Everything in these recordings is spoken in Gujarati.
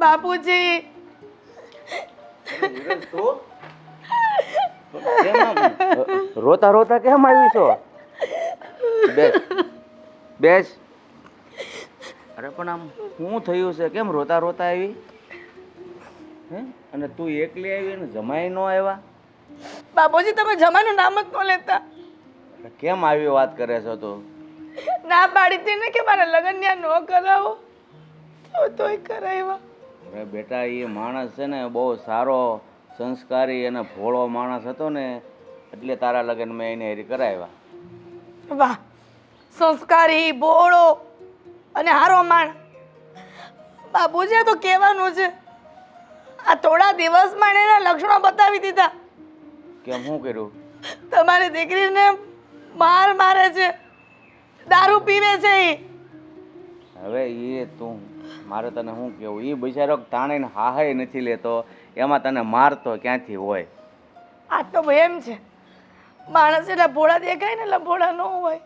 બાપુજી રોતા રોતા કેમ આવી છો? બેસ બેસ. અરે પણ આમ શું થયું છે? કેમ રોતા રોતા આવી? હે? અને તું એકલી આવી ને જમાઈ નો આવ્યા? બાપુજી તમે જમાનું નામ જ ન લેતા. કેમ આવી વાત કરે છો તું? ના પાડી હતી ને કે મારા લગ્ન ત્યાં ન કરાવો, તોય કરાવ્યા. અરે બેટા, એ માણસ છે ને બહુ સારો, સંસ્કારી અને ભોળો માણસ હતો ને, એટલે તારા લગ્ન મેં એને હેરી કરાવ્યા. વાહ, સંસ્કારી, ભોળો અને હારો માણ. બાપુજી તો કહેવાનું છે, આ થોડા દિવસમાં એના લક્ષણો બતાવી દીધા. કેમ શું કર્યું? તમારી દીકરીને માર મારે છે, દારૂ પીવે છે એ. હવે એ તું મારે તને શું કહેવું? એ બિચારો તાણીને હાહાય નથી લેતો, એમાં તને મારતો ક્યાંથી હોય? આ તો એમ છે, માણસ એટલે ભોળા દેખાય ને એટલે ભોળા ન હોય.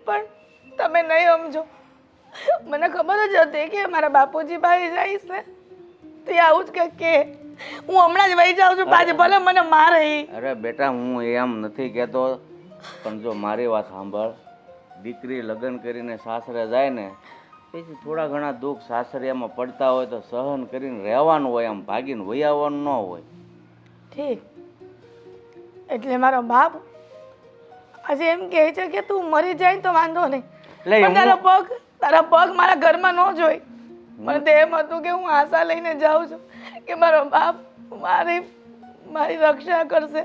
પણ તમે નહીં સમજો. મને ખબર જ હતી કે મારા બાપુજી ભાઈ જઈશ ને તો એ આવું જ કંઈક કે. હું હમણાં જ વહી જાઉં છું, પાછી ભલે મને મારે. અરે બેટા, હું એમ નથી કહેતો, પણ જો મારી વાત સાંભળ. દીકરી લગ્ન કરીને સાસરે જાય ને પછી થોડા ઘણા દુઃખ સાસરિયામાં પડતા હોય તો સહન કરીને રહેવાનું હોય, આમ ભાગીને વહી આવવાનું ન હોય. ઠીક. એટલે મારો બાપ આજે એમ કહે છે કે તું મરી જાય તો વાંધો નહીં, પણ તારા પગ મારા ઘરમાં ન જોઈ. મને તો એમ હતું કે હું આશા લઈને જાઉં છું કે મારો બાપ મારી રક્ષા કરશે.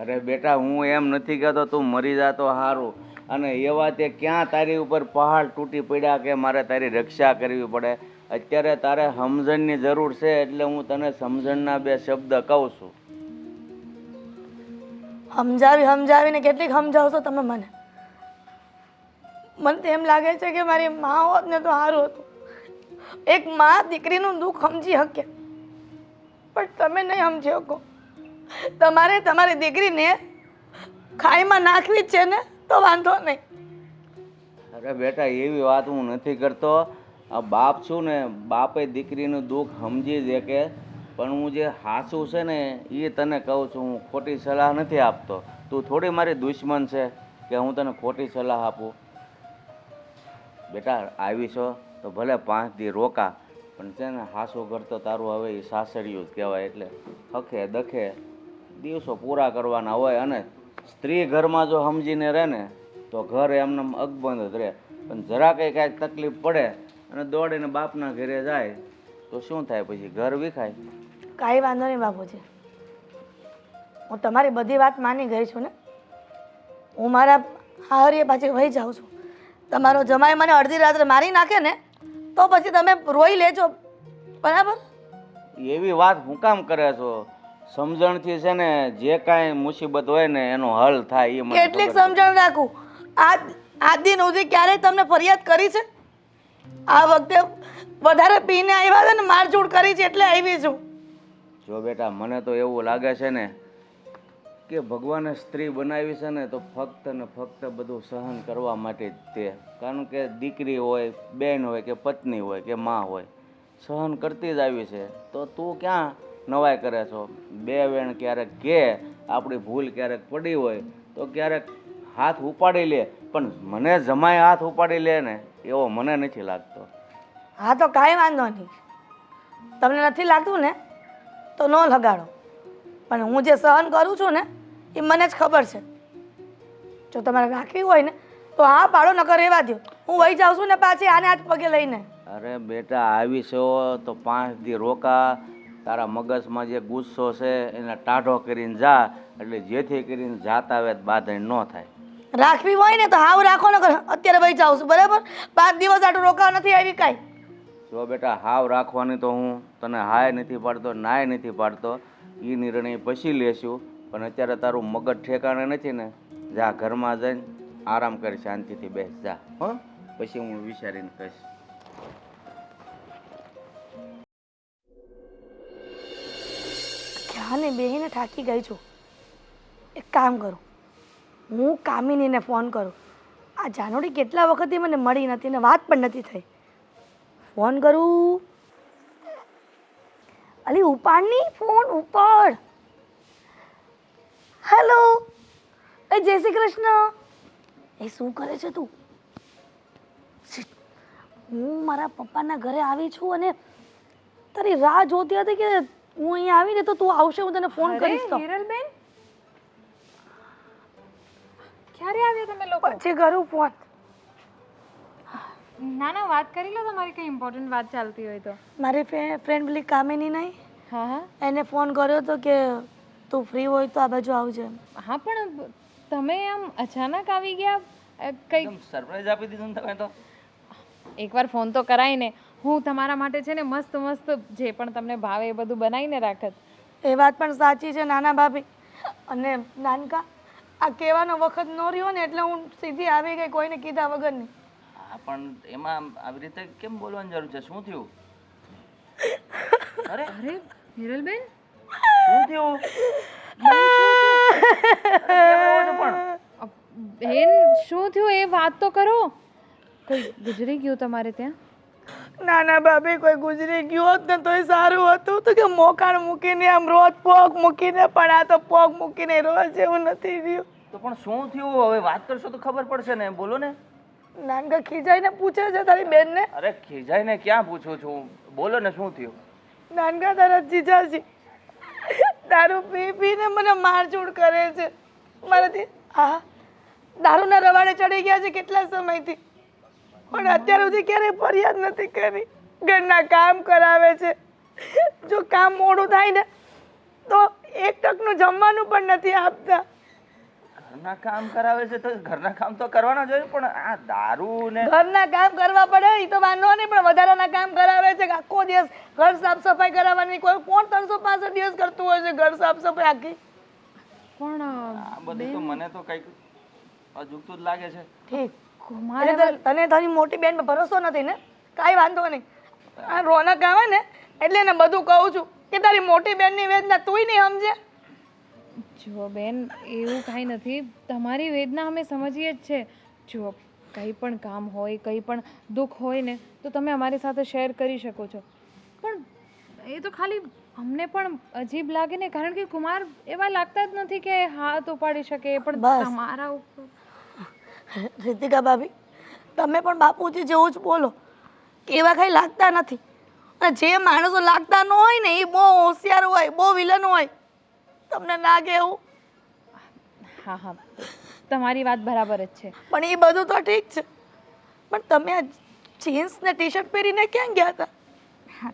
અરે બેટા, હું એમ નથી કહેતો તું મરી જા તો સારું, અને એવા તે ક્યાં તારી ઉપર પહાડ તૂટી પડ્યા કે મારે તારી રક્ષા કરવી પડે? અત્યારે તારે સમજણની જરૂર છે, એટલે હું તને સમજણના બે શબ્દ કહું છું. સમજાવીને કેટલીક સમજાવશો તમે મને? મને તો એમ લાગે છે કે મારી મા હોત ને તો સારું હતું. એક મા દીકરીનું દુઃખ સમજી શકે, પણ તમે નહીં સમજી શકો. તમારે તમારી દીકરીને ખાઈમાં નાખવી જ છે ને તો વાંધો નહીં. અરે બેટા, એવી વાત હું નથી કરતો. આ બાપ છું ને, બાપે દીકરીનું દુઃખ સમજી દે કે, પણ હું જે સાચું છે ને એ તને કહું છું. હું ખોટી સલાહ નથી આપતો. તું થોડી મારી દુશ્મન છે કે હું તને ખોટી સલાહ આપું. બેટા, આવી છો તો ભલે 5 દી રોકા, પણ છે ને સાસુ ઘર તો તારું હવે એ સાસરિયું જ કહેવાય. એટલે હખે દખે દિવસો પૂરા કરવાના હોય, અને સ્ત્રી ઘરમાં જો સમજીને રહે ને તો ઘર એમને અકબંધ જ રહે. પણ જરા કાંઈક તકલીફ પડે અને દોડીને બાપના ઘરે જાય તો શું થાય? પછી ઘર વિખાય. કાંઈ વાંધો નહીં બાપુજી, હું તમારી બધી વાત માની ગઈ છું ને. હું મારા હારીએ પાછી વહી જાઉં છું. તમારો જમાઈ મને અડધી રાત્રે મારી નાખે ને તો પછી તમે રોઈ લેજો, બરાબર? એવી વાત હું કામ કરે છો? સમજણથી છે ને જે કાંઈ મુસીબત હોય ને એનો હલ થાય. એ કેટલીક સમજણ રાખું. આજ દિન સુધી ક્યારેય તમને ફરિયાદ કરી છે? આ વખતે વધારે પીને આવ્યા છે ને મારઝૂડ કરી છે એટલે આવી છું. જો બેટા, મને તો એવું લાગે છે ને કે ભગવાને સ્ત્રી બનાવી છે ને તો ફક્ત ને ફક્ત બધું સહન કરવા માટે જ તે. કારણ કે દીકરી હોય, બેન હોય કે પત્ની હોય કે માં હોય, સહન કરતી જ આવી છે. તો તું ક્યાં નવાઈ કરે છો? બે વેણ ક્યારેક કે આપણી ભૂલ ક્યારેક પડી હોય તો ક્યારેક હાથ ઉપાડી લે, પણ મને જમાય હાથ ઉપાડી લે ને એવો મને નથી લાગતો. હા તો કાંઈ વાંધો નહીં. તમને નથી લાગતું ને તો ન લગાડો, પણ હું જે સહન કરું છું ને એ મને જ ખબર છે. જો તમારે રાખવી હોય ને તો હા પાડો, નકર રહેવા દો. હું વહી જાઉં છું ને પાછી આને હાથ પગે લઈને. અરે બેટા, આવી છો તો 5 દી રોકા. તારા મગજમાં જે ગુસ્સો છે એને ટાઢો કરીને જા, એટલે જેથી કરીને જાતા આવે બાંધણ ન થાય. રાખવી હોય ને તો હાવ રાખો, નકર અત્યારે વહી જાઉં છું, બરાબર? 5 દિવસ આટલું રોકાવા નથી આવી કાંઈ. જો બેટા, હાવ રાખવાની તો હું તને હાય નથી પાડતો, નાય નથી પાડતો. એ નિર્ણય પછી લેશું, પણ અત્યારે તારું મગજ ઠેકાણે નથી ને, જા ઘરમાં જઈને આરામ કરી, શાંતિથી બેસ જા. હો, પછી હું વિચારીને કહીશ. ક્યાંને બેહીને થાકી ગઈ છું. એક કામ કરું, હું કામિનીને ફોન કરું. આ જાનોડી કેટલા વખતથી મને મળી નથી ને વાત પણ નથી થઈ. ફોન કરું અલી ઉપાડની ફોન ઉપાડ. હેલો એ જય શ્રી કૃષ્ણ. એ શું કરે છે તું? શીટ. હું મારા પપ્પાના ઘરે આવી છું અને તારી રાહ જોતી હતી કે હું અહીંયા આવીને તો તું આવશે, હું તને ફોન કરીશ. તો હિરલબેન, ક્યારે આવ્યા તમે લોકો? પછી કરું ફોન. ના ના, વાત કરી લો, તમારી કઈ ઇમ્પોર્ટન્ટ વાત ચાલતી હોય તો. મારી ફ્રેન્ડ પેલી કામિની નહીં, હા હા એને ફોન કર્યો તો કે તું ફ્રી હોય તો આ બાજુ આવજે. હા, પણ તમે આમ અચાનક આવી ગયા, કઈ સરપ્રાઈઝ આપી દીધું ને તમે તો. એકવાર ફોન તો કરાય ને. હું તમારા માટે છે ને મસ્ત મસ્ત જે પણ તમને ભાવે એ બધું બનાવીને રાખત. એ વાત પણ સાચી છે નાના ભાભી. અને નાનકા, આ કહેવાનો વખત ન રહ્યો ને એટલે હું સીધી આવી ગઈ કોઈને કીધા વગરની. હા, પણ એમાં આવી રીતે કેમ બોલવાની જરૂર છે? શું થયું? અરે અરે હિરલબેન, શું થયું? બેન શું થયું એ વાત તો કરો. કોઈ ગુજરી ગયું તમારે ત્યાં? નાના ભાભી, કોઈ ગુજરી ગયું હોત ને તોય સારું હતું. તો કે મોકાણ મૂકીને આમ રોજ પોગ મૂકીને, પણ આ તો પોગ મૂકીને રોજ એવું નથી રહ્યું. તો પણ શું થયું? હવે વાત કરશો તો ખબર પડશે ને, બોલો ને. નાનકા ખીજાઈને પૂછે છે તારી બેનને. અરે ખીજાઈને ક્યાં પૂછું છું, બોલો ને શું થયું? નાનકા તારા જીજાજી દારૂ પી પીને મને મારઝૂડ કરે છે મારાથી. હા, દારૂના રવાડે ચડી ગયા છે કેટલા સમયથી, પણ અત્યાર સુધી ક્યારેય ફરિયાદ નથી કરી. ઘરના કામ કરાવે છે, જો કામ મોડું થાય ને તો એક ટકનું જમવાનું પણ નથી આપતા. ઘરના કામ કરાવે છે તો ઘરના કામ તો કરવાના જોઈએ, પણ આ દારૂ ને ઘરના કામ કરવા પડે એ તો વાંધો નહીં, પણ વધારાના કામ કરાવે છે. આખો દિવસ ઘર સાફ સફાઈ કરાવવાની, કોઈ કોણ 365 દિવસ કરતું હોય છે ઘર સાફ સફાઈ આખી? પણ આ બધું તો મને તો કઈક અજુગતું જ લાગે છે. ઠીક, કુમાર એટલે તને તારી મોટી બેન પર ભરોસો નથી ને? કાંઈ વાંધો નહીં. આ રોનક આવે ને એટલે એને બધું કહું છું કે તારી મોટી બેનની વેદના તુંય નહીં સમજે. જો બેન, એવું કાંઈ નથી. તમારી વેદના અમે સમજીએ જ છે. જો કંઈ પણ કામ હોય, કંઈ પણ દુઃખ હોય ને તો તમે અમારી સાથે શેર કરી શકો છો. પણ એ તો ખાલી અમને પણ અજીબ લાગે ને, કારણ કે કુમાર એવા લાગતા જ નથી કે હાથ ઉપાડી શકે. પણ બસ. તમારા ઉપર રીતિકા ભાભી, તમે પણ બાપુજી જેવું જ બોલો. એવા કંઈ લાગતા નથી. અને જે માણસો લાગતા ન હોય ને એ બહુ હોશિયાર હોય, બહુ વિલન હોય. તમને લાગે એવું? હા હા, તમારી વાત બરાબર જ છે. પણ એ બધું તો ઠીક છે, પણ તમે આ જીન્સ ને ટી શર્ટ પહેરીને ક્યાં ગયા હતા?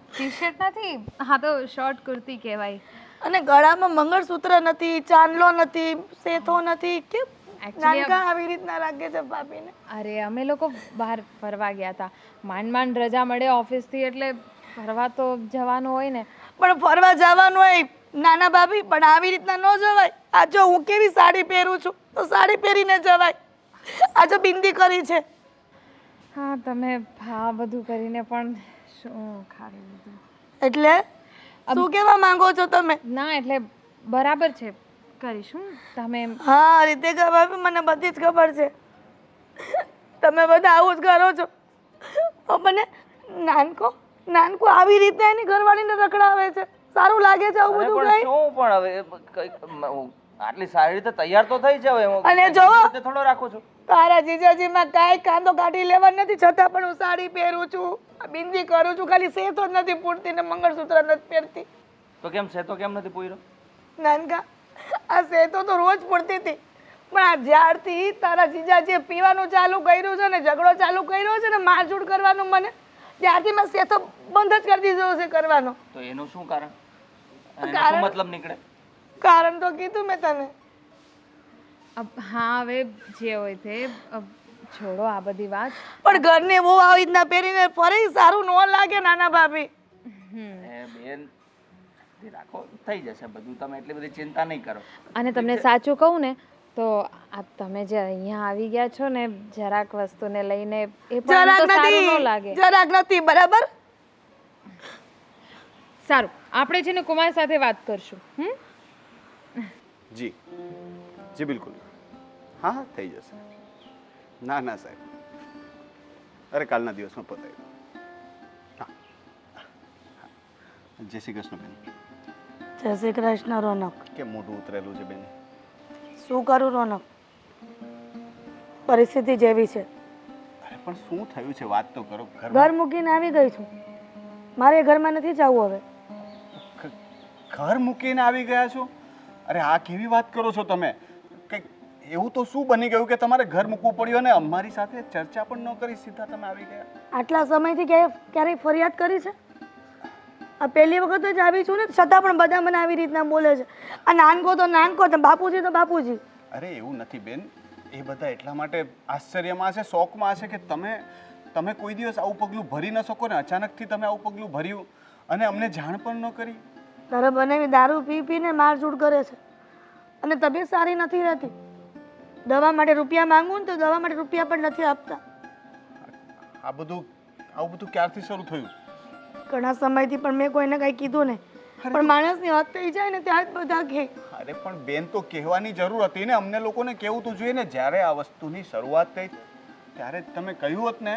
ટી શર્ટ નથી, હા તો શોર્ટ કુર્તી કહેવાય. અને ગળામાં મંગળસૂત્ર નથી, ચાંદલો નથી, સેથો નથી. કેમ Actually, નાનકા આવી રીતના લાગે છે ભાભીને? અરે અમે લોકો બહાર ફરવા ગયા હતા. માંડ માંડ રજા મળે ઓફિસથી, એટલે ફરવા તો જવાનું હોય ને. પણ ફરવા જવાનું હોય નાના ભાભી, પણ આવી રીતના ન જવાય. આ જો હું કેવી સાડી પહેરું છું તો સાડી પહેરીને જવાય. આ જો બિંદી કરી છે. હા, તમે આ બધું કરીને પણ શું ખાવી લીધું? એટલે શું કહેવા માંગો છો તમે? ના, એટલે બરાબર છે, કરીશું. તમે હા રીતિકા ભાભી, મને બધી જ ખબર છે. તમે બધા આવું જ કરો છો. મને નાનકો આવી રીતે એની ઘરવાળીને રખડાવે છે. સારું લાગે છે આવું બધું પણ કઈ? શું પણ હવે કંઈક આટલી સારી રીતે તૈયાર તો થઈ જાવ, એમ અને જોવો, થોડો રાખું છું. તારા જીજાજીમાં કાંઈ કાંદો કાઢી લેવા નથી, છતાં પણ હું સાડી પહેરું છું, બિંદી કરું છું, ખાલી સેતો જ નથી પૂરતી ને મંગળસૂત્ર નથી પહેરતી. તો કેમ છે? તો કેમ નથી પૂર્યો? નાનકા, આ સેતો તો રોજ પૂરતી હતી, પણ આ જ્યારથી તારા જીજાજીએ પીવાનું ચાલુ કર્યું છે ને, ઝઘડો ચાલુ કર્યો છે ને, મારઝૂડ કરવાનું મને, ત્યારથી મેં સેતો બંધ જ કરી દીધો છે કરવાનો. તો એનું શું કારણ? અને એનો શું મતલબ નીકળે? કારણ તો કીધું મેં તને. હા, હવે જે હોય તે છોડો આ બધી વાત. પણ ઘરની બહુ આવી રીતના પહેરીને ફરી સારું ન લાગે નાના ભાભી. બેન રાખો, થઈ જશે બધું, તમે એટલી બધી ચિંતા નહીં કરો. અને તમને સાચું કહું ને તો આ તમે જે અહીંયા આવી ગયા છો ને જરાક વસ્તુને લઈને, એ પણ તો સારું ન લાગે. જરાક નથી, બરાબર? સારું, આપણે છે ને કુમાર સાથે વાત કરશું. જી જી બિલકુલ, હા હા થઈ જશે. ના ના સાહેબ, અરે કાલના દિવસમાં પતાવી દો. હા જય શ્રી કૃષ્ણ બેન. જય શ્રી કૃષ્ણ રોનક. કેમ મોઢું ઉતરેલું છે બેન? શું કરું રોનક, પરિસ્થિતિ જેવી છે. અરે પણ શું થયું છે? વાત તો કરો. ઘર મૂકીને આવી ગઈ છું, મારે એ ઘરમાં નથી જવું હવે. ઘર મૂકીને આવી ગયા છો? અરે આ કેવી વાત કરો છો તમે? કંઈક એવું તો શું બની ગયું કે તમારે ઘર મૂકવું પડ્યું અને અમારી સાથે ચર્ચા પણ ન કરી સીધા તમે આવી ગયા? આટલા સમયથી ક્યારેય ફરિયાદ કરી છે? આ પહેલી વખત જ આવી છું ને, છતાં પણ બધા મને આવી રીતના બોલે છે. આ નાનકો તો નાનકો, બાપુજી તો બાપુજી. અરે એવું નથી બેન, એ બધા એટલા માટે આશ્ચર્યમાં છે, શોકમાં છે કે તમે કોઈ દિવસ આવું પગલું ભરી ન શકો ને અચાનકથી તમે આવું પગલું ભર્યું અને અમને જાણ પણ ન કરી. તારે બનાવી દારૂ પીને મારઝૂડ કરે છે અને તબિયત સારી નથી રહેતી. દવા માટે રૂપિયા માંગુ ને તો દવા માટે રૂપિયા પણ નથી આપતા. આવું બધું ક્યારથી શરૂ થયું? ઘણા સમયથી, પણ મેં કોઈને કંઈ કીધું નહીં. પણ માણસની હદ થઈ જાય ને ત્યાં જ બધા કહે. અરે પણ બેન, તો કહેવાની જરૂર હતી ને, અમને લોકોને કહેવું તો જોઈએ ને. જ્યારે આ વસ્તુની શરૂઆત થઈ ત્યારે જ તમે કહ્યું હોત ને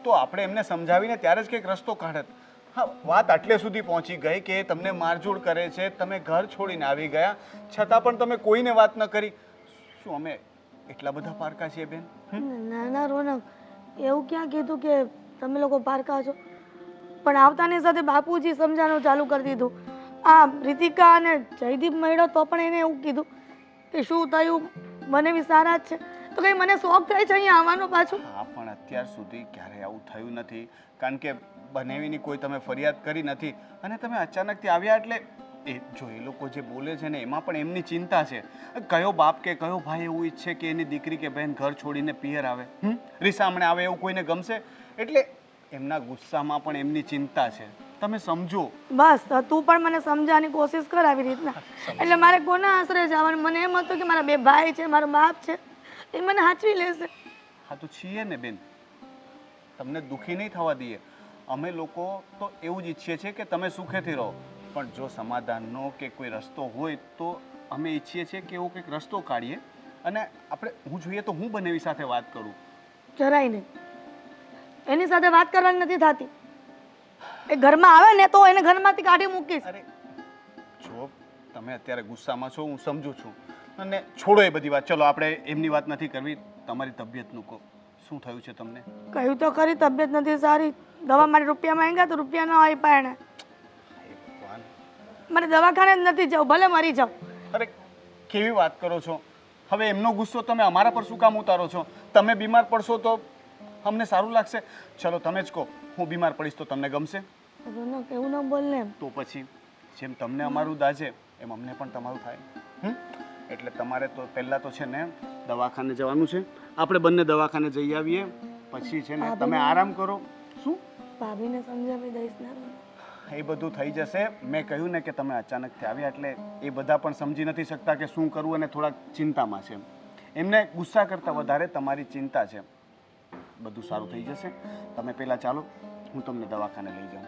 તો આપણે એમને સમજાવીને ત્યારે જ કંઈક રસ્તો કાઢત. હા, વાત આટલે સુધી પહોંચી ગઈ કે તમને મારઝૂડ કરે છે, તમે ઘર છોડીને આવી ગયા, છતાં પણ તમે કોઈને વાત ન કરી. શું અમે એટલા બધા પારકા છીએ બેન? ના ના રોનક, એવું ક્યાં કીધું કે તમે લોકો પારકા છો? પણ આવતાની સાથે બાપુજી સમજાવવાનું ચાલુ કરી દીધું. આ રીતિકા અને જયદીપ મળ્યો તો પણ એને એવું કીધું કે શું થયું, મને બી સારા જ છે. તો કંઈ મને શોખ થાય છે અહીંયા આવવાનો પાછો. હા, પણ અત્યાર સુધી ક્યારેય આવું થયું નથી, કારણ કે બનેવીની કોઈ તમે ફરિયાદ કરી નથી અને તમે અચાનકથી આવ્યા એટલે એ લોકો જે બોલે છે ને એમાં પણ એમની ચિંતા છે. કયો બાપ કે કયો ભાઈ એવું ઈચ્છે કે એની દીકરી કે બહેન ઘર છોડીને પિયર આવે, રીસામણે આવે? એવું કોઈને ગમશે? એટલે એમના ગુસ્સામાં પણ એમની ચિંતા છે, તમે સમજો. બસ તો તું પણ મને સમજાવવાની કોશિશ કર આવી રીતના. એટલે મારે કોના આશરે જવાનું? મને એમ હતું કે મારા બે ભાઈ છે, મારો બાપ છે, એ મને સાચવી લેશે. હા તો છીએ ને બેન, તમને દુઃખી નહીં થવા દઈએ. અમે લોકો તો એવું જ ઈચ્છીએ છીએ કે તમે સુખેથી રહો, પણ જો સમાધાનનો કે કોઈ રસ્તો હોય તો અમે ઈચ્છીએ છીએ કે એવો કંઈક રસ્તો કાઢીએ અને હું જોઈએ તો હું બનેવી સાથે વાત કરું. જરાય નહીં, એની સાથે વાત કરવાની નથી થતી. એ ઘરમાં આવે ને તો એને ઘરમાંથી કાઢી મૂકીશ. અરે જો તમે અત્યારે ગુસ્સામાં છો, હું સમજુ છું, અને છોડો એ બધી વાત. ચલો આપણે એમની વાત નથી કરવી. તમારી તબિયતનું કહો, શું થયું છે તમને? કહ્યું તો ખરી, તબિયત નથી સારી. દવા માટે રૂપિયા માંગ્યા તો રૂપિયા ન આપ્યા એને. મને દવાખાને જ નથી જવું, ભલે મરી જાઉં. અરે કેવી વાત કરો છો? હવે એમનો ગુસ્સો તમે અમારા પર શું કામ ઉતારો છો? તમે બીમાર પડશો તો અમને સારું લાગશે? ચલો તમે જ કહો, હું બીમાર પડીશ તો તમને ગમશે? રોનક, એવું ન બોલ ને. તો પછી જેમ તમને અમારું દાજે એમ અમને પણ તમારું થાય. એટલે તમારે તો પહેલાં તો છે ને દવાખાને જવાનું છે. આપણે બંને દવાખાને જઈ આવીએ, પછી છે ને તમે આરામ કરો. શું? ભાભીને સમજાવી દઈશ ને. એ બધું થઈ જશે. મેં કહ્યું ને કે તમે અચાનકથી આવ્યા એટલે એ બધા પણ સમજી નથી શકતા કે શું કરવું, અને થોડાક ચિંતામાં છે. એમને ગુસ્સા કરતાં વધારે તમારી ચિંતા છે. બધું સારું થઈ જશે. તમે પહેલાં ચાલો, હું તમને દવાખાને લઈ જાઉં.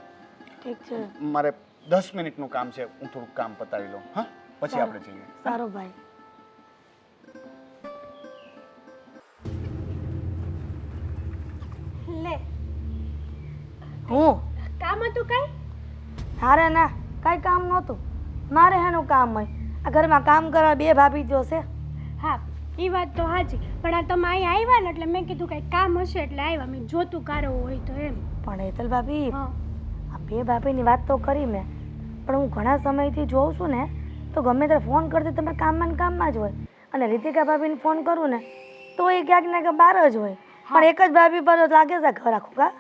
ઠીક છે. મારે 10 મિનિટનું કામ છે, હું થોડુંક કામ પતાવી લઉં. હા, પછી આપણે જઈએ. સારો ભાઈ. લે, હું કામ હતું કઈ? હારે ના, કાંઈ કામ નહોતું. મારે એનું કામ હોય. આ ઘરમાં કામ કરવા બે ભાભી જોશે. હા, એ વાત તો સાચી, પણ આ તમે અહીં આવ્યા ને એટલે મેં કીધું કંઈ કામ હશે એટલે આવ્યા. મેં જોતું કારો હોય તો એમ. પણ હેતલ ભાભી, હા, આ બે ભાભીની વાત તો કરી મેં, પણ હું ઘણા સમયથી જોઉં છું ને તો ગમે ત્યારે ફોન કરતી તમે કામમાં ને કામમાં જ હોય, અને રીતિકા ભાભીને ફોન કરું ને તો એ ક્યાંક ને ક્યાંક બહાર જ હોય. પણ એક જ ભાભી પર લાગે છે ઘર આખું. કા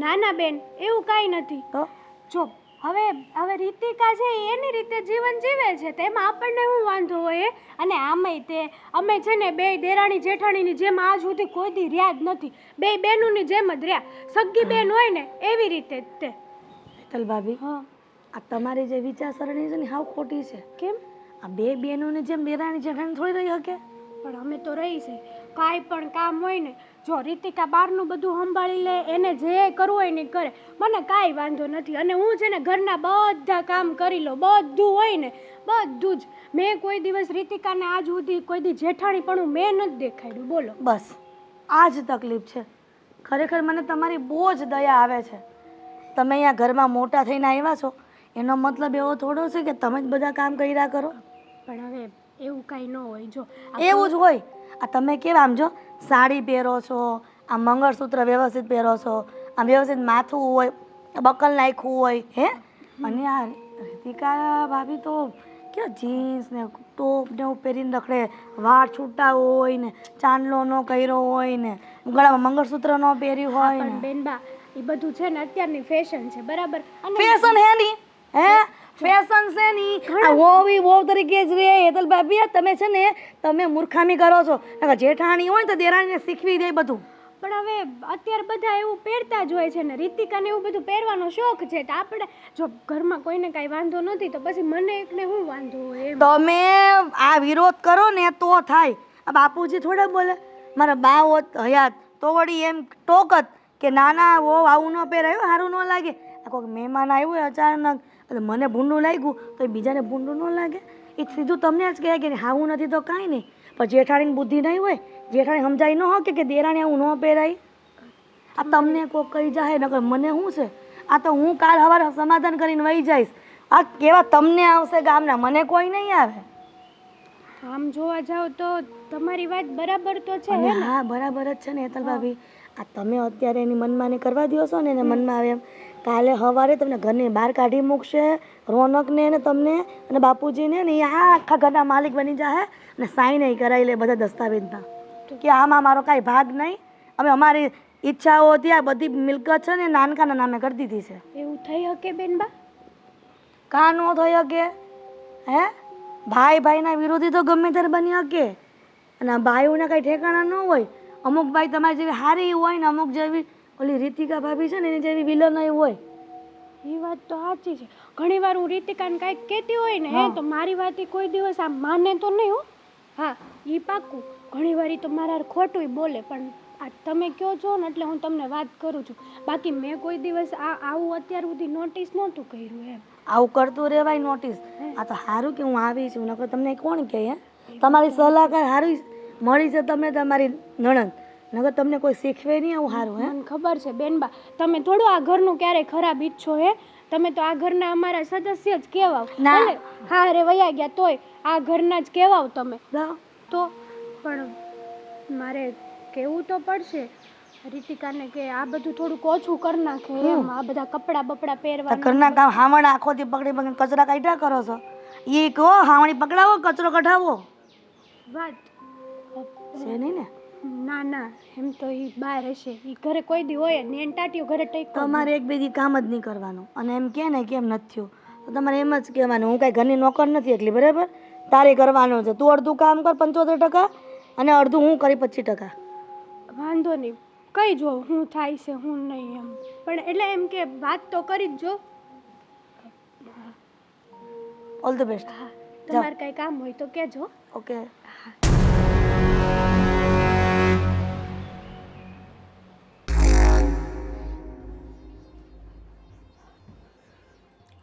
ના ના બેન, એવું કાંઈ નથી. તો જો હવે રીતિકા છે એ એની રીતે જીવન જીવે છે, તેમાં આપણને શું વાંધો હોય? અને આમેય તે અમે છે ને બે દેરાણી જેઠાણીની જેમ આજ સુધી કોઈ દી રહ્યા જ નથી. બે બહેનોની જેમ જ રહ્યા. સગી બેન હોય ને એવી રીતે જ તે. હેતલ ભાભી, હા, આ તમારી જે વિચારસરણી છે ને હાવ ખોટી છે. કેમ? આ બે બહેનોની જેમ દેરાણી જેઠાણી થોડી રહી શકે. પણ અમે તો રહી છે. કાંઈ પણ કામ હોય ને, જો રીતિકા બહારનું બધું સંભાળી લે, એને જે કરવું હોય ને કરે, મને કાંઈ વાંધો નથી. અને હું છે ને ઘરના બધા કામ કરી લો, બધું હોય ને બધું જ. મેં કોઈ દિવસ રીતિકાને આજ સુધી કોઈ દી જેઠાણી પણ મેં નથી દેખાડ્યું. બોલો. બસ આ જ તકલીફ છે. ખરેખર મને તમારી બહુ જ દયા આવે છે. તમે અહીંયા ઘરમાં મોટા થઈને આવ્યા છો એનો મતલબ એવો થોડો છે કે તમે જ બધા કામ કર્યા કરો. પણ હવે એવું કાંઈ ન હોય. જો એવું જ હોય. આ તમે કેવા આમ જો સાડી પહેરો છો, આ મંગળસૂત્ર વ્યવસ્થિત પહેરો છો, આમ વ્યવસ્થિત માથું હોય, બકલ નાખ્યું હોય, હે? અને આ રીતિકા ભાભી તો કે જીન્સ ને ટોપ ને એવું પહેરીને રખડે, વાળ છૂટા હોય ને, ચાંદલો ન કર્યો હોય ને, ગળામાં મંગળસૂત્ર ન પહેર્યું હોય પણ ને. બેનબા એ બધું છે ને અત્યારની ફેશન છે, બરાબર? અને ફેશન હે ની, હે? ફેશન છે ની. આ હોવી વહુ તરીકે જ રે. હેતલ ભાભી તમે છે ને તમે મૂર્ખામી કરો છો. નકર જેઠાણી હોય ને તો દેરાણીને શીખવી દે બધું. પણ હવે અત્યારે બધા એવું પહેરતા જ હોય છે ને, રીતિકાને એવું બધું પહેરવાનો શોખ છે, તો આપણે જો ઘરમાં કોઈને કાંઈ વાંધો નથી તો પછી મને એકને શું વાંધો હોય એમ. તમે આ વિરોધ કરો ને તો થાય. આ બાપુજી થોડા બોલે. મારા બા હોત હયાત તો વળી એમ ટોકત કે ના ના વો આવું ન પહેરાયું, સારું ન લાગે. આ કોઈક મહેમાન આવ્યું હોય અચાનક એટલે મને ભૂંડું લાગ્યું તો એ બીજાને ભૂંડું ન લાગે. એ સીધું તમને જ કહે કે હાવું નથી તો કાંઈ નહીં. પણ જેઠાણીની બુદ્ધિ નહીં હોય, જેઠાણી સમજાય ન હોય કે દેરાણી આવું ન પહેરાય. આ તમને કોક કહી જાય નકર મને શું છે? આ તો હું કાલ સવારે સમાધાન કરીને વહી જઈશ. આ કેવા તમને આવશે ગામના, મને કોઈ નહીં આવે. આમ જોવા જાવ તો તમારી વાત બરાબર તો છે અને હે ને? હા બરાબર જ છે ને હેતલ ભાભી. આ તમે અત્યારે એની મનમાં ને કરવા દો છો ને એને મનમાં આવે એમ. કાલે સવારે તમને ઘરની બહાર કાઢી મૂકશે, રોનકને ને તમને અને બાપુજીને ને એ આખા ઘરના માલિક બની જાય અને સાઈન એ કરાવી લે બધા દસ્તાવેજના કે આમાં મારો કાંઈ ભાગ નહીં. અમે અમારી ઈચ્છાઓ હતી આ બધી મિલકત છે ને નાનકાના નામે કરી દીધી છે. એવું થઈ શકે બેનબા? કાં ન થઈ શકે? હે? ભાઈ ભાઈના વિરોધી તો ગમે ત્યારે બની શકે. અને આ ભાઈઓના કાંઈ ઠેકાણા ન હોય. અમુક ભાઈ તમારી જેવી હારી હોય ને અમુક જેવી ઓલી રીતિકા ભાભી છે ને એની જેવી વિલન હોય. એ વાત તો સાચી છે. ઘણી વાર હું રીતિકાને કાંઈક કહેતી હોય ને તો મારી વાત ઈ કોઈ દિવસ આમ માને તો નહીં હો. હા એ પાક્કું. ઘણી વાર ઈ તો મારા હારે ખોટું બોલે, પણ આ તમે કહો છો ને એટલે હું તમને વાત કરું છું. બાકી મેં કોઈ દિવસ આવું અત્યાર સુધી નોટિસ નહોતું કર્યું એમ. આવું કરતું રહેવાય નોટિસ. આ તો સારું કે હું આવી છું, નકર તમને કોણ કહે? હે તમારી સલાહકાર સારી મળી છે તમને તમારી નણંદ, નકર તમને કોઈ શીખવે નહીં આવું સારું. હે મને ખબર છે બેનબા, તમે થોડું આ ઘરનું ક્યારેય ખરાબ ઈચ્છો હે. તમે તો આ ઘરના અમારા સદસ્ય જ કહેવાવ. ના. ભલે હા રે વયા ગયા તોય આ ઘરના જ કહેવાવ તમે. જાઓ. તો પણ મારે કહેવું તો પડશે રીતિકાને કે આ બધું થોડુંક ઓછું કરી નાખે એમ. આ બધા કપડાં બપડા તો પહેરવાના. ઘરના કામ હાવણ આખોથી પકડી પકડી કચરા કાઢ્યા કરો છો. એ કહો હાવણી પકડાવો કચરો કઢાવો વાત છે નહીં ને. ના ના એમ તો એ બહાર હશે. એ ઘરે કોઈ દી હોય જ નહીં. એને ટાટીઓ ઘરે ટેક તમારે એક બે દી કામ જ નહીં કરવાનું. અને એમ કહે ને કેમ નથી થયું તો તમારે એમ જ કહેવાનું હું કાંઈ ઘરની નોકર નથી એકલી, બરાબર? તારે કરવાનું છે. તું અડધું કામ કર 75% અને અડધું હું કરી 25%. વાંધો નહીં, કઈ જો હું થાય છે હું નહીં એમ. પણ એટલે એમ કે વાત તો કરી જ જો. All the best. હા તમારે કાંઈ કામ હોય તો કહેજો. ઓકે.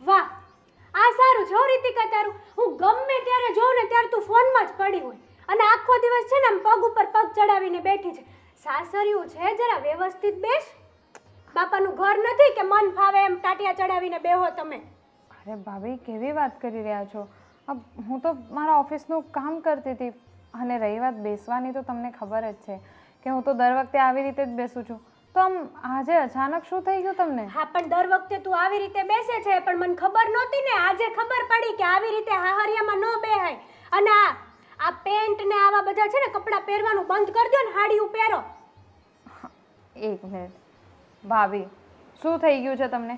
વાહ આ સારું છે હો રીતિકા તારું. હું ગમે ત્યારે જોઉં ને ત્યારે તું ફોનમાં જ પડી હોય અને આખો દિવસ છે ને આમ પગ ઉપર પગ ચડાવીને બેઠી છે. સાસરિયું છે જરા વ્યવસ્થિત બેસ. બાપાનું ઘર નથી કે મન ફાવે એમ ટાટિયા ચડાવીને બેહો તમે. અરે ભાભી કેવી વાત કરી રહ્યા છો? હું તો મારા ઓફિસનું કામ કરતી હતી. અને રહી વાત બેસવાની તો તમને ખબર જ છે કે હું તો દર વખતે આવી રીતે જ બેસું છું. તો આમ આજે અચાનક શું થઈ ગયું તમને? હા પણ દર વખતે તું આવી રીતે બેસે છે પણ મને ખબર નહોતી ને. આજે ખબર પડી કે આવી રીતે હાહરિયામાં ન બેહાય. અને આ પેન્ટ ને આવા બધા છે ને કપડાં પહેરવાનું બંધ કરી દો ને, હાડીયું પહેરો. એક મિનિટ ભાભી, શું થઈ ગયું છે તમને?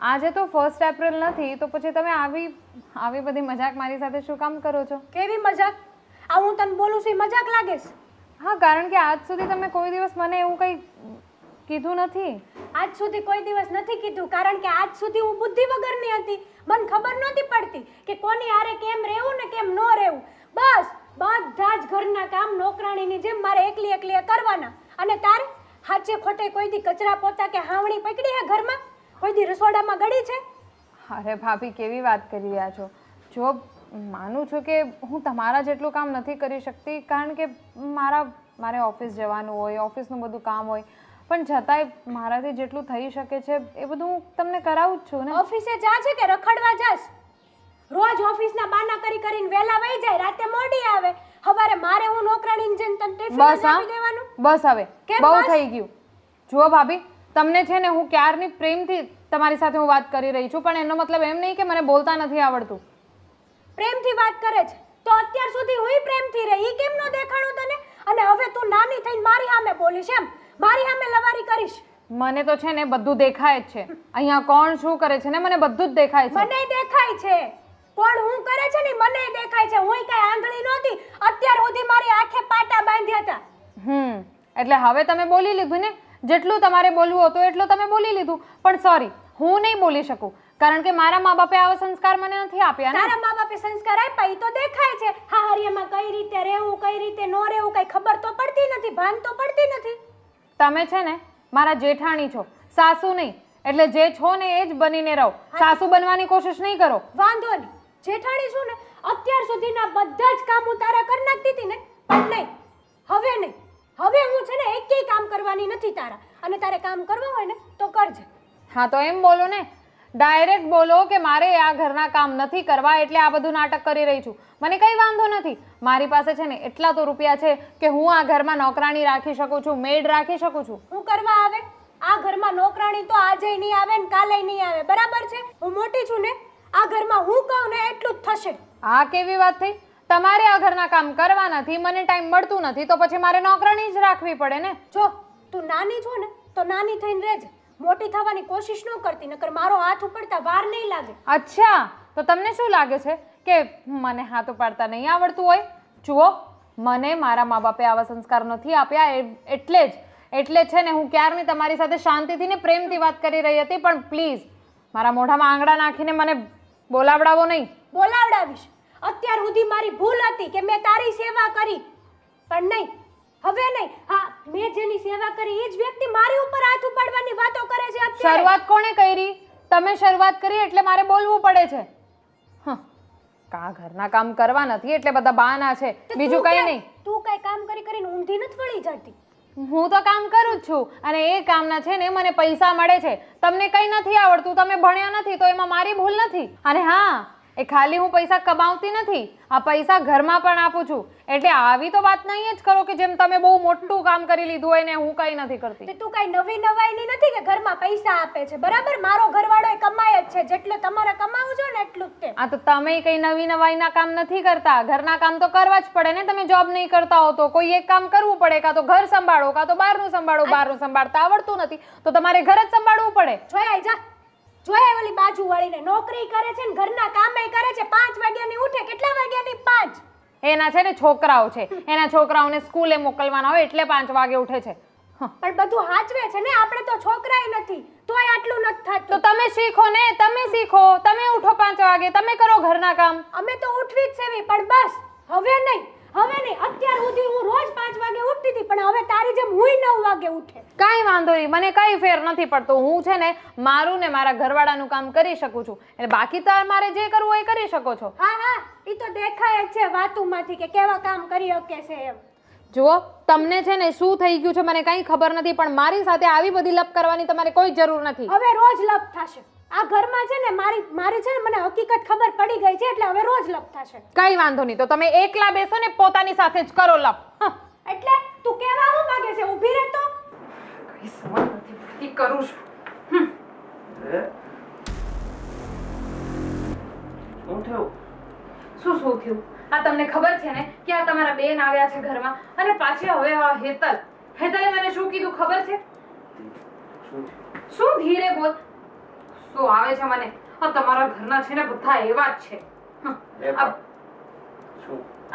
આજે તો 1 એપ્રિલ નથી તો પછી તમે આવી બધી મજાક મારી સાથે શું કામ કરો છો? કેવી મજાક? આ હું તને બોલું છું એ મજાક લાગે છે? હા, કારણ કે આજ સુધી તમે કોઈ દિવસ મને એવું કંઈ કીધું નથી. આજ સુધી કોઈ દિવસ નથી કીધું કારણ કે આજ સુધી હું બુદ્ધિ વગરની હતી. મને ખબર નહોતી પડતી કે કોની હારે કેમ રહેવું ને કેમ ન રહેવું. બસ બધા જ ઘરના કામ નોકરાણીની જેમ મારે એકલી કરવાના. અને તારે હાચે ખોટે કોઈ દી કચરા પોતા કે હાવણી પકડી હે ઘરમાં? કોઈ દી રસોડામાં ગળી છે? અરે ભાભી કેવી વાત કરી રહ્યા છો? જો માનું છું કે હું તમારા જેટલું કામ નથી કરી શકતી કારણ કે મારે ઓફિસ જવાનું હોય, ઓફિસનું બધું કામ હોય. પણ છતાંય મારાથી જેટલું થઈ શકે છે એ બધું હું તમને કરાવું જ છું ને. ઓફિસે જા છે કે રખડવા જાસ? રોજ ઓફિસના બાના કરીને વહેલા વહી જાય, રાતે મોડી આવે. હવારે મારે હું નોકરાણીની જેમ તને ટિફિન બસ હા, આપી દેવાનું. બસ હવે કેમ બહુ બસ? થઈ ગયું. જુઓ ભાભી, તમને છે ને હું ક્યારની પ્રેમથી તમારી સાથે હું વાત કરી રહી છું, પણ એનો મતલબ એમ નહીં કે મને બોલતા નથી આવડતું. પ્રેમથી વાત કરે છે તો અત્યાર સુધી હુંય પ્રેમથી રહી. ઈ કેમ નો દેખાણું તને? અને હવે તું નાની થઈને મારી સામે બોલીશ એમ? મારી સામે લવારી કરીશ? મને તો છે ને બધું દેખાય જ છે. અહીંયા કોણ શું કરે છે ને મને બધું જ દેખાય છે. મને દેખાય છે કોણ હું કરે છે ને, મને દેખાય છે. હુંય કઈ આંધળી નહોતી. અત્યાર સુધી મારી આંખે પાટા બાંધ્યા હતા. એટલે હવે તમે બોલી લીધું ને, જેટલું તમારે બોલવું હતું એટલું તમે બોલી લીધું. પણ સોરી, હું નહીં બોલી શકું, કારણ કે મારા મા બાપે આવા સંસ્કાર મને નથી આપ્યા ને. તારા મા બાપે સંસ્કાર આપ્યા ઈ તો દેખાય છે. હાહરિયામાં કઈ રીતે રહેવું, કઈ રીતે નો રહેવું, કઈ ખબર તો પડતી નથી, ભાન તો પડતી નથી. તમે છે ને મારા જેઠાણી છો, સાસુ નહીં. એટલે જે છો ને એ જ બનીને રહો. સાસુ બનવાની કોશિશ નહીં કરો. વાંધો નહીં, જેઠાણી છું ને, અત્યાર સુધીના બધા જ કામ હું તારા કરી નાખતી હતી ને, પણ નહીં, હવે નહીં. હવે હું છે ને એકેય કામ કરવાની નથી તારા. અને તારે કામ કરવા હોય ને તો કરજે. હા તો એમ બોલો ને, ડાયરેક્ટ બોલો કે મારે આ ઘરના કામ નથી કરવા એટલે આ બધું નાટક કરી રહી છું. મને કંઈ વાંધો નથી. મારી પાસે છે ને એટલા તો રૂપિયા છે કે હું આ ઘરમાં નોકરાણી રાખી શકું છું, મેડ રાખી શકું છું. હું કરવા આવે? આ ઘરમાં નોકરાણી તો આજે નહીં આવે ને કાલે નહીં આવે, બરાબર છે? હું મોટી છું ને, આ ઘરમાં હું કહું ને એટલું જ થશે. આ કેવી વાત થઈ? તમારે આ ઘરના કામ કરવા નથી, મને ટાઈમ મળતું નથી, તો પછી મારે નોકરાણી જ રાખવી પડે ને. જો તું નાની છો ને તો નાની થઈને રહેજે. મોટી થવાની કોશિશ ન કરતી, નકર મારો હાથ ઉપાડતા વાર નહીં લાગે. અચ્છા, તો તમને શું લાગે છે કે મને હાથ ઉપાડતા નહીં આવડતું હોય? જુઓ, મને મારા મા બાપે આવા સંસ્કાર નથી આપ્યા, એટલે છે ને હું ક્યારની તમારી સાથે શાંતિથી ને પ્રેમથી વાત કરી રહી હતી. પણ પ્લીઝ મારા મોઢામાં આંગળા નાખીને મને બોલાવડાવો નહીં. બોલાવડાવીશ. અત્યાર સુધી મારી ભૂલ હતી કે મેં તારી સેવા કરી, પણ નહીં, હવે નહીં. હા, મેં જેની સેવા કરી એ જ વ્યક્તિ મારી ઉપર હાથ ઉપાડવાની વાતો કરે છે અત્યારે. શરૂઆત કોણે કરી? તમે શરૂઆત કરી એટલે મારે બોલવું પડે છે. કા ઘરના કામ કરવા નથી એટલે બધા બહાના છે, બીજું કંઈ નહીં. તું કઈ કામ કરીને ઊંધી નથી વળી જતી. હું તો કામ કરું જ છું અને એ કામના છે ને મને પૈસા મળે છે. તમને કંઈ નથી આવડતું, તમે ભણ્યા નથી, તો એમાં મારી ભૂલ નથી. અને હા, એ ખાલી હું પૈસા કમાવતી નથી, આ પૈસા ઘરમાં પણ આપું છું. એટલે આવી તો વાત નહીં જ કરો કે જેમ તમે બહુ મોટું કામ કરી લીધું હોય ને હું કંઈ નથી કરતી. તું કઈ નવી નવાઈની નથી કે ઘરમાં પૈસા આપે છે, બરાબર? મારો ઘરવાળો એ કમાય જ છે, જેટલે તમારે કમાવું છો ને એટલું જ તે. આ તો તમે કંઈ નવી નવાઈના કામ નથી કરતા. ઘરના કામ તો કરવા જ પડે ને. તમે જોબ નહીં કરતા હો તો કોઈ એક કામ કરવું પડે. કાં તો ઘર સંભાળો, કાં તો બહારનું સંભાળો. બહારનું સંભાળતા આવડતું નથી તો તમારે ઘર જ સંભાળવું પડે. જોયા જા, જોયા ઓલી બાજુ વાળીને નોકરી કરે છે ને ઘરના કામે કરે છે. 5 વાગ્યાની ઉઠે. કેટલા વાગ્યાની? 5. એના છે ને છોકરાઓ છે, એના છોકરાઓને સ્કૂલે મોકલવાના હોય એટલે 5 વાગે ઉઠે છે. પણ બધું હાચવે છે ને, આપણે તો છોકરાય નથી તોય આટલું નથી થતું. તો તમે શીખો ને, તમે શીખો. તમે ઉઠો 5 વાગે, તમે કરો ઘરના કામ. અમે તો ઉઠવી જ સેવી, પણ બસ હવે નહીં, હવે નહીં. અત્યાર સુધી હું રોજ 5 વાગે ઉઠતી હતી, પણ હવે તારી જેમ હુંય 9 વાગે ઉઠે. કાંઈ વાંધો નહીં, મને કાંઈ ફેર નથી પડતો. હું છે ને મારું ને મારા ઘરવાળાનું કામ કરી શકું છું, એટલે બાકી તમારે જે કરવું હોય એ કરી શકો છો. હા, ઈ તો દેખાય જ છે વાતુમાંથી કે કેવા કામ કરી શકે છે એમ. જુઓ, તમને છે ને શું થઈ ગયું છે મને કંઈ ખબર નથી, પણ મારી સાથે આવી બધી લપ કરવાની તમારે કોઈ જરૂર નથી. હવે રોજ લપ થશે આ ઘરમાં. છે ને મારી છે ને મને હકીકત ખબર પડી ગઈ છે, એટલે હવે રોજ લપ થશે. કંઈ વાંધો નહીં, તો તમે એકલા બેસો ને પોતાની સાથે જ કરો લપ. એટલે તું કેવા હું માંગે છે? ઊભી રહે તો. કઈ સમજ નથી પડતી, કરું છું. શું થયું? શું થયું? આ તમને ખબર છે ને કે આ તમારા બેન આવ્યા છે ઘરમાં, અને પાછી હવે આ હેતલે મને શું કીધું ખબર છે? શું ધીરે બોલ. શું આવે છે મને? આ તમારા ઘરના છે ને બધા એવા જ છે.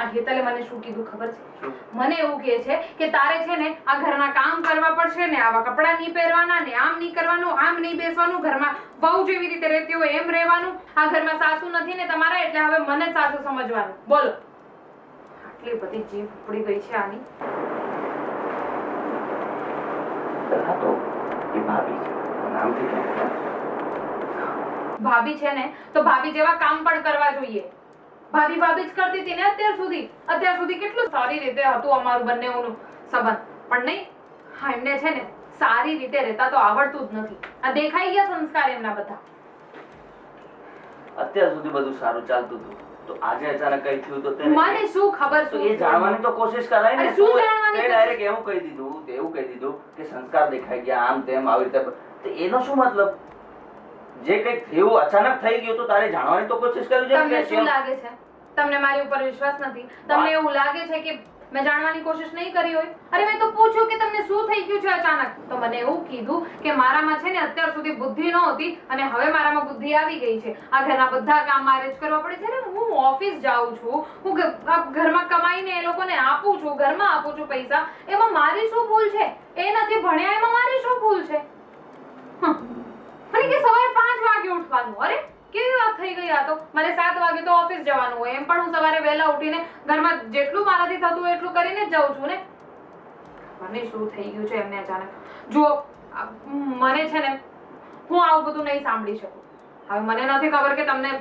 આ હેતલે મને શું કીધું ખબર છે? મને એવું કહે છે કે તારે છે ને આ ઘરના કામ કરવા પડશે ને, આવા કપડાં નહીં પહેરવાના ને, આમ નહીં કરવાનું, આમ નહીં બેસવાનું, ઘરમાં બહુ જેવી રીતે રહેતી હોય એમ રહેવાનું. આ ઘરમાં સાસુ નથી ને તમારા, એટલે હવે મને જ સાસુ સમજવાનું. બોલો, આટલી બધી જીભ ઉપડી ગઈ છે આની. ભાભી છે ને તો ભાભી જેવા કામ પણ કરવા જોઈએ. ભાભી જ કરતી હતી ને અત્યાર સુધી કેટલું સારી રીતે હતું અમારું બંનેઓનું સંબંધ. પણ નહીં, હા, એમને છે ને સારી રીતે રહેતા તો આવડતું જ નથી. આ દેખાઈ ગયા સંસ્કાર એમના બધા. અત્યાર સુધી બધું સારું ચાલતું હતું તો આજે અચાનક કઈ થયું તો મને શું ખબર તો શું એ જાણવાની તો કોશિશ કરાય ને. અરે શું જાણવાની તે ડાયરેક્ટ એવું કહી દીધું કે સંસ્કાર દેખાઈ ગયા આમ તેમ આવી રીતે. તો એનો શું મતલબ? જે કંઈક થયું અચાનક થઈ ગયું તો તારે જાણવાની તો કોશિશ કરવી જોઈએ. તમને શું લાગે છે? તમને મારી ઉપર વિશ્વાસ નથી? તમને એવું લાગે છે કે મેં જાણવાની કોશિશ નહીં કરી હોય? અરે મેં તો પૂછ્યું કે તમને શું થઈ ગયું છે અચાનક, તો મને એવું કીધું કે મારામાં છે ને અત્યાર સુધી બુદ્ધિ નહોતી અને હવે મારામાં બુદ્ધિ આવી ગઈ છે. આ ઘરના બધા કામ મારે જ કરવા પડે છે ને. હું ઓફિસ જાઉં છું, હું ઘરમાં કમાઈને એ લોકોને આપું છું, ઘરમાં આપું છું પૈસા, એમાં મારી શું ભૂલ છે? એ નથી ભણ્યા એમાં મારી શું ભૂલ છે? મને કે સવારે 5 વાગે ઉઠવાનું. અરે કેવી વાત થઈ ગઈ આ તો. મને 7 વાગે તો ઓફિસ જવાનું હોય, એમ પણ હું સવારે વહેલા ઉઠીને ઘરમાં જેટલું મારાથી થતું એટલું કરીને જ જાઉં છું ને. મને શું થઈ ગયું છે એમને અચાનક. જો મને છે ને, હું આવું બધું નહીં સાંભળી શકું. હવે મને નથી ખબર કે તમને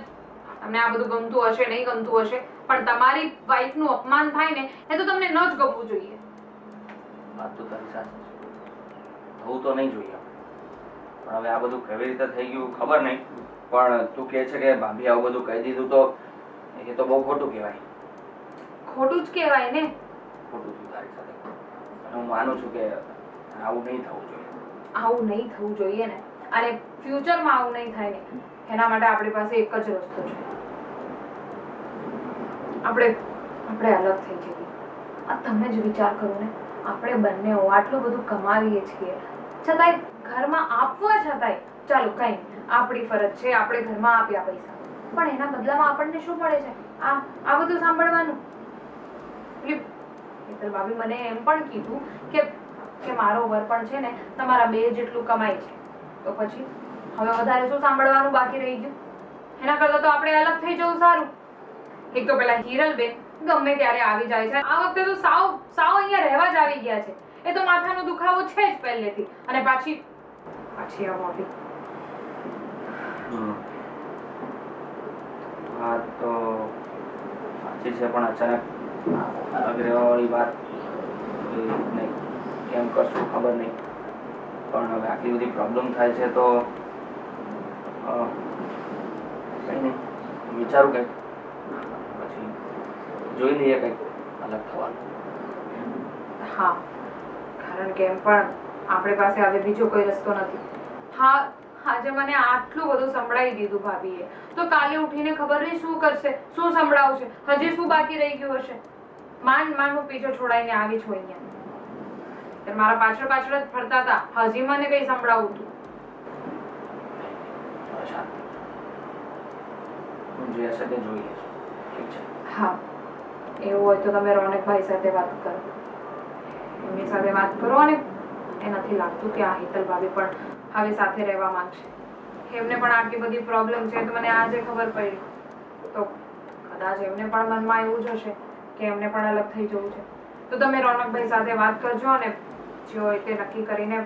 આ બધું ગમતું હશે નહીં ગમતું હશે, પણ તમારી વાઈફનું અપમાન થાય ને એ તો તમને ન જ ગમવું જોઈએ. વાત તો તારી સાચી છે, થવું તો નહીં જોઈએ, પણ હવે આ બધું કેવી રીતે થઈ ગયું ખબર નહીં. પણ તું કહે છે કે ભાભી આવું બધું કહી દીધું તો એ તો બહુ ખોટું કહેવાય. ખોટું જ કહેવાય ને. ખોટું થયું તારી સાથે. અને હું માનું છું કે આવું નહીં થવું જોઈએ. આવું નહીં થવું જોઈએ ને, અને ફ્યુચરમાં આવું નહીં થાય ને એના માટે આપણી પાસે એક જ રસ્તો છે. આપણે અલગ થઈ જઈએ. આ તમે જ વિચાર કરો ને, આપણે બંને આટલું બધું કમાવીએ છીએ છતાંય ઘરમાં આપવા છતાંય ચાલો કઈ નહીં, આપણી ફરજ છે, આપણે ઘરમાં આપ્યા પૈસા, પણ એના બદલામાં આપણને શું મળે છે? આ બધું સાંભળવાનું. હેતલ ભાભી મને એમ પણ કીધું કે મારો વર પણ છે ને તમારા બે જેટલું કમાય છે, તો પછી હવે વધારે શું સાંભળવાનું બાકી રહી ગયું? એના કરતાં તો આપણે અલગ થઈ જવું સારું. એક તો પેલા હિરલબેન ગમે ત્યારે આવી જાય છે, આ વખતે તો સાવ અહીંયા રહેવા જ આવી ગયા છે. એ તો માથાનો દુખાવો છે જ પહેલેથી, અને પાછી આ મોટી. હા તો સાચી છે, પણ અચાનક અલગ રહેવાવાળી વાત નહીં, કેમ કરશું ખબર નહીં. પણ હવે આટલી બધી પ્રોબ્લેમ થાય છે તો કંઈ નહીં, વિચારું કંઈક, પછી જોઈ લઈએ કંઈક અલગ થવાનું. હા, કારણ કે એમ પણ આપણી પાસે હવે બીજો કોઈ રસ્તો નથી. હા, આજે મને આટલું બધું સંભળાવી દીધું ભાભીએ, તો કાલે ઉઠીને ખબર નહીં શું કરશે, શું સંભળાવશે, હજી શું બાકી રહી ગયું હશે. માંડ હું પીછો છોડાઈને આવી છું અહીંયા, મારા પાછળ જ ફરતા હતા, હજી મને કઈ સંભળાવું હતું. હા, એવું હોય તો તમે રોનકભાઈ સાથે વાત કરો, એમની સાથે વાત કરો. અને એ નથી લાગતું કે આ હેતલ ભાભી પણ હવે સાથે રહેવા માંગશે. એમને પણ આટલી બધી પ્રોબ્લેમ છે તો મને આજે ખબર પડી, તો કદાચ એમને પણ મનમાં એવું જ હશે કે એમને પણ અલગ થઈ જવું છે. તો તમે રોનકભાઈ સાથે વાત કરજો અને જે હોય તે નક્કી કરીને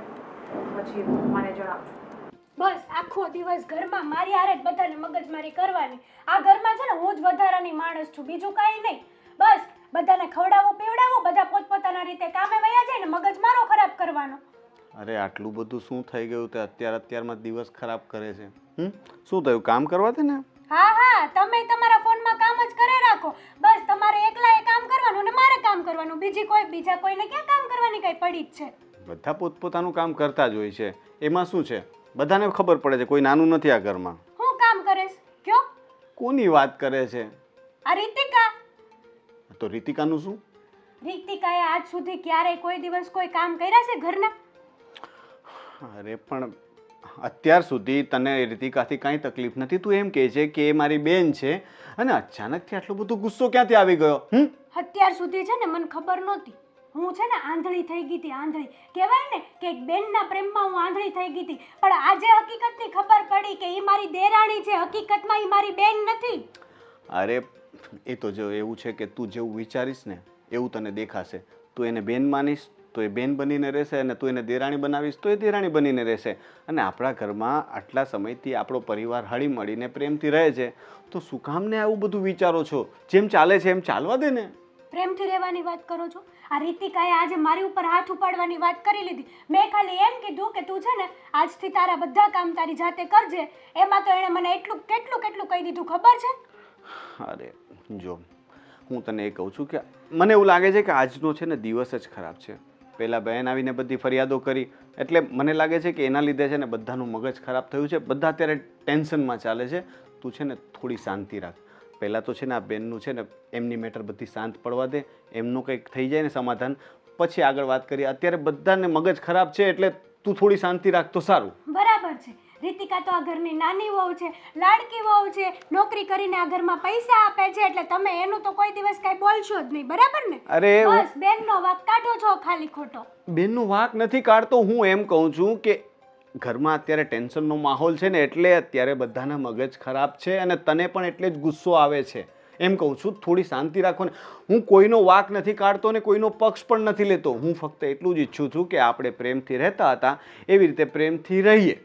પછી મને જણાવજો. બસ આખો દિવસ ઘરમાં મારી હારે જ બધાને મગજમારી કરવાની. આ ઘરમાં છે ને હું જ વધારાની માણસ છું, બીજું કાંઈ નહીં. બસ બધાને ખવડાવવું પીવડાવવું, બધા પોતપોતાના રીતે કામે વયા જાય ને મગજ મારો ખરાબ કરવાનો. અરે આટલું બધું શું થઈ ગયું તે અત્યારમાં દિવસ ખરાબ કરે છે? શું થયું? કામ કરવા દે ને. હા, તમે તમારા ફોનમાં કામ જ કરે રાખો. બસ તમારે એકલાએ કામ કરવાનું ને મારે કામ કરવાનું, બીજા કોઈને ક્યાં કામ કરવાની કઈ પડી જ છે? બધા પોતપોતાનું કામ કરતા જ હોય છે, એમાં શું છે? બધાને ખબર પડે છે, કોઈ નાનું નથી આ ઘરમાં. હું કામ કરેશ કયો? કોની વાત કરે છે? આ રીતિકા. તો રીતિકાનું શું? રીતિકાએ આજ સુધી ક્યારેય કોઈ દિવસ કોઈ કામ કર્યા છે ઘરના? અરે પણ અત્યાર સુધી તને રીતિકાથી કાંઈ તકલીફ નથી, તું એમ કહે છે કે એ મારી બેન છે, અને અચાનકથી આટલો બધો ગુસ્સો ક્યાંથી આવી ગયો? અત્યાર સુધી છે ને મને ખબર નહોતી. હું છે ને આંધળી થઈ ગઈ હતી, આંધળી કહેવાય ને કે એક બેનના પ્રેમમાં હું આંધળી થઈ ગઈ હતી. પણ આજે હકીકતની ખબર પડી કે એ મારી દેરાણી છે, હકીકતમાં એ મારી બેન નથી. અરે એ તો જો એવું છે કે તું જેવું વિચારીશ ને એવું તને દેખાશે. તું એને બેન માનીશ તો એ બેન બનીને રહેશે, અને તું એને દેરાણી બનાવીશ તો એ દેરાણી બનીને રહેશે. અને આપણા ઘરમાં આટલા સમયથી આપણો પરિવાર હળી મળીને પ્રેમથી રહે છે, તો શું કામને આવું બધું વિચારો છો? જેમ ચાલે છે એમ ચાલવા દે ને. પ્રેમથી રહેવાની વાત કરો છો? આ રીતિકાએ આજે મારી ઉપર હાથ ઉપાડવાની વાત કરી લીધી. મેં ખાલી એમ કીધું કે તું છે ને આજથી તારા બધા કામ તારી જાતે કરજે. એમાં તો એણે મને એટલું કેટલું કહી દીધું ખબર છે? અરે જો હું તને એ કહું છું કે મને એવું લાગે છે કે આજનો છે ને દિવસ જ ખરાબ છે. પહેલાં બહેન આવીને બધી ફરિયાદો કરી એટલે મને લાગે છે કે એના લીધે છે ને બધાનું મગજ ખરાબ થયું છે. બધા અત્યારે ટેન્શનમાં ચાલે છે. તું છે ને થોડી શાંતિ રાખ. પહેલાં તો છે ને આ બેનનું છે ને એમની મેટર બધી શાંત પડવા દે. એમનું કંઈક થઈ જાય ને સમાધાન પછી આગળ વાત કરીએ. અત્યારે બધાને મગજ ખરાબ છે એટલે તું થોડી શાંતિ રાખ તો સારું. બરાબર છે. રીતિકા તો આ ઘરની નાની વહુ છે, લાડકી વહુ છે, નોકરી કરીને આ ઘરમાં પૈસા આપે છે એટલે તમે એનું તો કોઈ દિવસ કાંઈ બોલશો જ નહીં, બરાબર ને? અરે બસ બેનનો વાંક કાઢો છો ખાલી ખોટો. બેનનો વાંક નથી કાઢતો. હું એમ કહું છું કે ઘરમાં અત્યારે ટેન્શનનો માહોલ છે ને એટલે અત્યારે બધાના મગજ ખરાબ છે અને તને પણ એટલે જ ગુસ્સો આવે છે. એમ કહું છું થોડી શાંતિ રાખો ને. હું કોઈનો વાંક નથી કાઢતો ને કોઈનો પક્ષ પણ નથી લેતો. હું ફક્ત એટલું જ ઈચ્છું છું કે આપણે પ્રેમથી રહેતા હતા એવી રીતે પ્રેમથી રહીએ.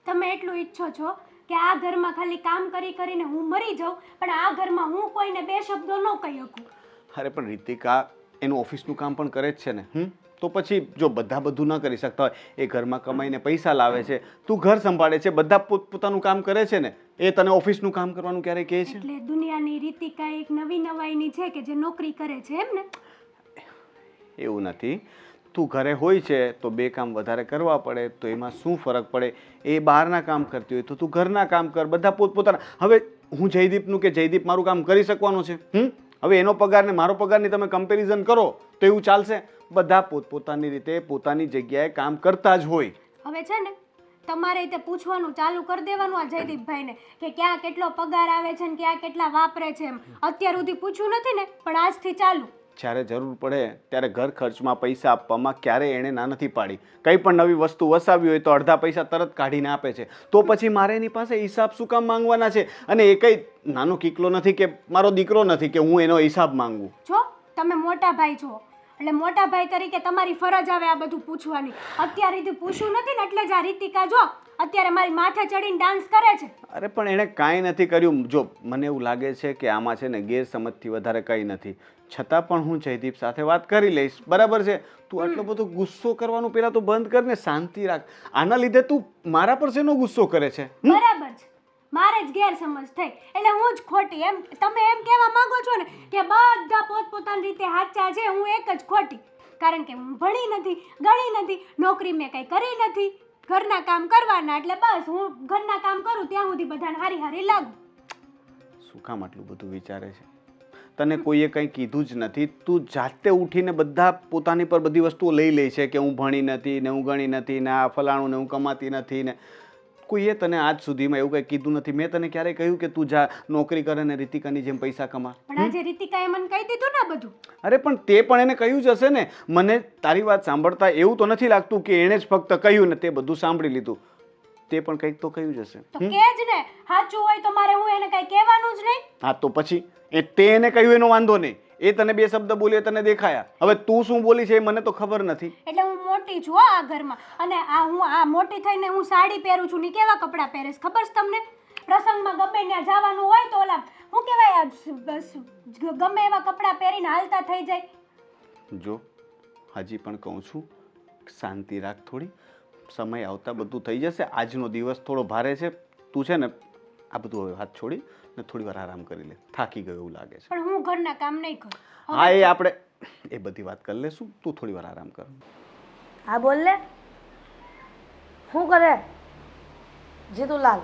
તમે એટલું ઈચ્છો છો કે આ ઘરમાં ખાલી કામ કરીને હું મરી જાઉં પણ આ ઘરમાં હું કોઈને બે શબ્દો ન કહી શકું? અરે પણ રીતિકા એનું ઓફિસનું કામ પણ કરે જ છે ને. તો પછી જો બધા બધું ન કરી શકતા હોય, એ ઘરમાં કમાઈને પૈસા લાવે છે, તું ઘર સંભાળે છે, બધા પોતપોતાનું કામ કરે છે ને, એ તને ઓફિસનું કામ કરવાનું ક્યારે કહે છે? એટલે દુનિયાની રીતિકા એક નવી નવાઈની છે કે જે નોકરી કરે છે એમ ને? એવું નથી. તું ઘરે હોય છે તો બે કામ વધારે કરવા પડે તો એમાં શું ફરક પડે? એ બહારના કામ કરતી હોય તો તું ઘરના કામ કર. બધા પોતપોતાના. હવે હું જયદીપનું કે જયદીપ મારું કામ કરી શકવાનો છે? હવે એનો પગાર ને મારો પગારની તમે કમ્પેરિઝન કરો તો એવું ચાલશે? બધા પોતપોતાની રીતે પોતાની જગ્યાએ કામ કરતા જ હોય. હવે છે ને તમારે તે પૂછવાનું ચાલુ કરી દેવાનું આ જયદીપભાઈને કે ક્યાં કેટલો પગાર આવે છે ને ક્યાં કેટલા વાપરે છે એમ. અત્યાર સુધી પૂછ્યું નથી ને પણ આજથી ચાલુ. જ્યારે જરૂર પડે ત્યારે ઘર ખર્ચમાં પૈસા આપવામાં ક્યારેય એણે ના નથી પાડી. કંઈ પણ નવી વસ્તુ વસાવી હોય તો અડધા પૈસા તરત કાઢીને આપે છે. તો પછી મારે એની પાસે હિસાબ શું કામ માંગવાના છે? અને એ કંઈ નાનો કિકલો નથી કે મારો દીકરો નથી કે હું એનો હિસાબ માંગુ. જો તમે મોટા ભાઈ છો એટલે મોટા ભાઈ તરીકે તમારી ફરજ આવે આ બધું પૂછવાની. અત્યારે સુધી પૂછ્યું નથી ને એટલે જ આ રીતિકા જો અત્યારે મારી માથે ચડીને ડાન્સ કરે છે. અરે પણ એણે કાંઈ નથી કર્યું. જો મને એવું લાગે છે કે આમાં છે ને ગેરસમજથી વધારે કંઈ નથી. છતાં પણ હું જયદીપ સાથે વાત કરી લઈશ, બરાબર છે? તું આટલો બધો ગુસ્સો કરવાનું પહેલાં તો બંધ કર ને શાંતિ રાખ. આના લીધે તું મારા પર શેનો ગુસ્સો કરે છે? બરાબર છે. મારે જ ગેરસમજ થઈ એટલે હું જ ખોટી એમ તમે એમ કહેવા માંગો છો ને કે બધા પોતપોતાની રીતે સાચા છે, હું એક જ ખોટી? કારણ કે હું ભણી નથી, ગણી નથી, નોકરી મેં કંઈ કરી નથી, ઘરના કામ કરવાના એટલે બસ હું ઘરના કામ કરું ત્યાં સુધી બધાને હારી હારી લાગુ. શું કામ આટલું બધું વિચારે છે? તને કોઈએ કંઈ કીધું જ નથી. તું જાતે ઉઠીને બધા પોતાની પર બધી વસ્તુઓ લઈ લે છે કે હું ભણી નથી ને હું ગણી નથી ને આ ફલાણું ને હું કમાતી નથી ને. કોઈએ તને આજ સુધીમાં એવું કંઈ કીધું નથી. મેં તને ક્યારેય કહ્યું કે તું જા નોકરી કરે ને રીતિકાની જેમ પૈસા કમા? પણ આજે રીતિકાએ મને કહી દીધું ને બધું. અરે પણ તે પણ એને કહ્યું જ હશે ને. મને તારી વાત સાંભળતા એવું તો નથી લાગતું કે એણે જ ફક્ત કહ્યું ને તે બધું સાંભળી લીધું. તે પણ કંઈક તો કહ્યું જ હશે. તો કે જ ને સાચું હોય તો મારે હું એને કંઈ કહેવાનું જ નહીં. હા તો પછી તે એને કહ્યું એનો વાંધો નહીં. એ તને બે શબ્દ બોલી તને દેખાયા. હવે તું શું બોલી છે એ મને તો ખબર નથી. એટલે હું મોટી છું આ ઘરમાં અને હું મોટી થઈને હું સાડી પહેરું છું ને કેવા કપડાં પહેરેશ ખબર છે તમને? પ્રસંગમાં ગમે ત્યાં જવાનું હોય તો ઓલા હું કહેવાય બસ ગમે એવા કપડાં પહેરીને હાલતા થઈ જાય. જો હજી પણ કહું છું શાંતિ રાખ થોડી. સમય આવતા બધું થઈ જશે. આજનો દિવસ થોડો ભારે છે. તું છે ને આ બધું હવે હાથ છોડી ને થોડી વાર આરામ કરી લે. થાકી ગયો એવું લાગે છે. પણ હું ઘરના કામ નહીં કરું. હા એ આપણે એ બધી વાત કરી લેશું. તું થોડી વાર આરામ કર. હા બોલ લે. શું કરે જીતુલાલ?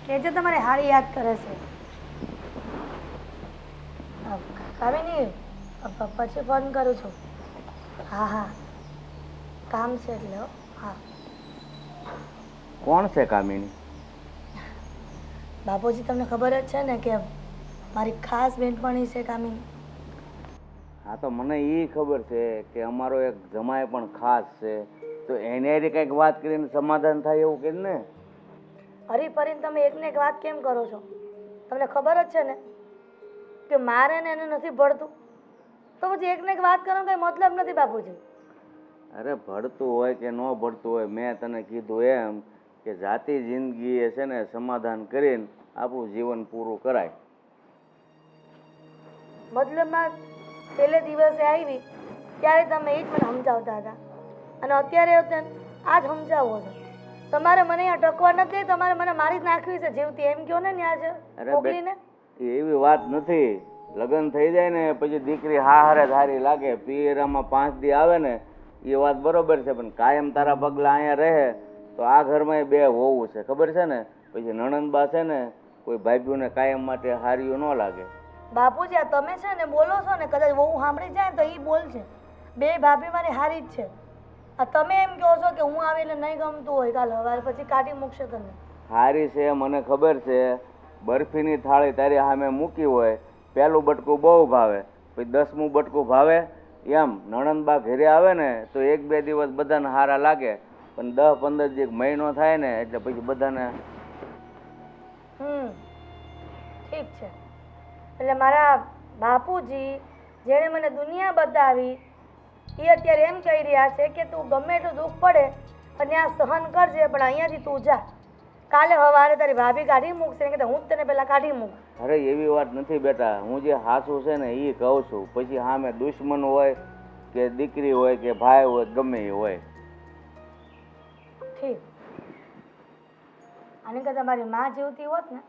કે છે તમારે હારી યાદ કરે છે. કામિની પછી ફોન કરું છું. હા હા કામ છે એટલે હો. હા કોણ છે કામિની? બાપુજી તમને ખબર જ છે ને કે મારી ખાસ બેનપણી છે કામિની. હા તો મને એ ખબર છે કે અમારો એક જમાઈ પણ ખાસ છે, તો એને કંઈક વાત કરીને સમાધાન થાય એવું કે ને. હરી ફરીને તમે એકને એક વાત કેમ કરો છો? તમને ખબર જ છે ને કે મારે ને એને નથી ભળતું, તો પછી એકને એક વાત કરવાનો કઈ મતલબ નથી બાપુજી. અરે ભળતું હોય કે ન ભળતું હોય, મેં તને કીધું એમ કે જાતિ જિંદગી એ છે ને સમાધાન કરીને આપણું જીવન પૂરું કરાય. મતલબમાં પહેલે દિવસે આવી ત્યારે તમે એ જ મને સમજાવતા હતા અને અત્યારે તને આ જ સમજાવો છો. તમારે મને અહીંયા ટકવા નથી, તમારે મને મારી જ નાખવી છે જીવતી, એમ કહો ને ત્યાં જ મોકલીને. એવી વાત નથી. લગ્ન થઈ જાય ને પછી દીકરી હારે ધારી લાગે, પિયરામાં 5 દી આવે ને એ વાત બરોબર છે, પણ કાયમ તારા પગલા અહીંયા રહે તો આ ઘરમાં 2 હોવું છે, ખબર છે ને. પછી નણંદબા છે ને કોઈ ભાભીઓને કાયમ માટે હાર્યું ન લાગે. બાપુજી આ તમે છે ને બોલો છો ને, કદાચ વહુ સાંભળી જાય તો એ બોલશે. 2 ભાભી મારી હારી જ છે. આ તમે એમ કહો છો કે હું આવે એટલે નહીં ગમતું હોય, કાલ સવારે પછી કાઢી મૂકશે તમને. હારી છે મને ખબર છે. બરફીની થાળી તારી સામે મૂકી હોય, પહેલું બટકું બહુ ભાવે, પછી 10મું બટકું ભાવે. એમ નણંદબા ઘરે આવે ને તો 1-2 દિવસ બધાને હારા લાગે, પણ 10-15 જે મહિનો થાય ને એટલે પછી બધાને. ઠીક છે. એટલે મારા બાપુજી જેણે મને દુનિયા બતાવી એ અત્યારે એમ કહી રહ્યા છે કે તું ગમે એટલું દુઃખ પડે અને આ સહન કરજે, પણ અહીંયાથી તું જા. કાલે સવારે તારી ભાભી કાઢી મૂકશે કે હું જ તને પહેલા કાઢી મૂક. અરે એવી વાત નથી બેટા, હું જે હાસું છે ને એ કહું છું. પછી સામે દુશ્મન હોય કે દીકરી હોય કે ભાઈ હોય ગમે એ હોય. ઠીક. આની કરતાં મારી માં જીવતી હોત ને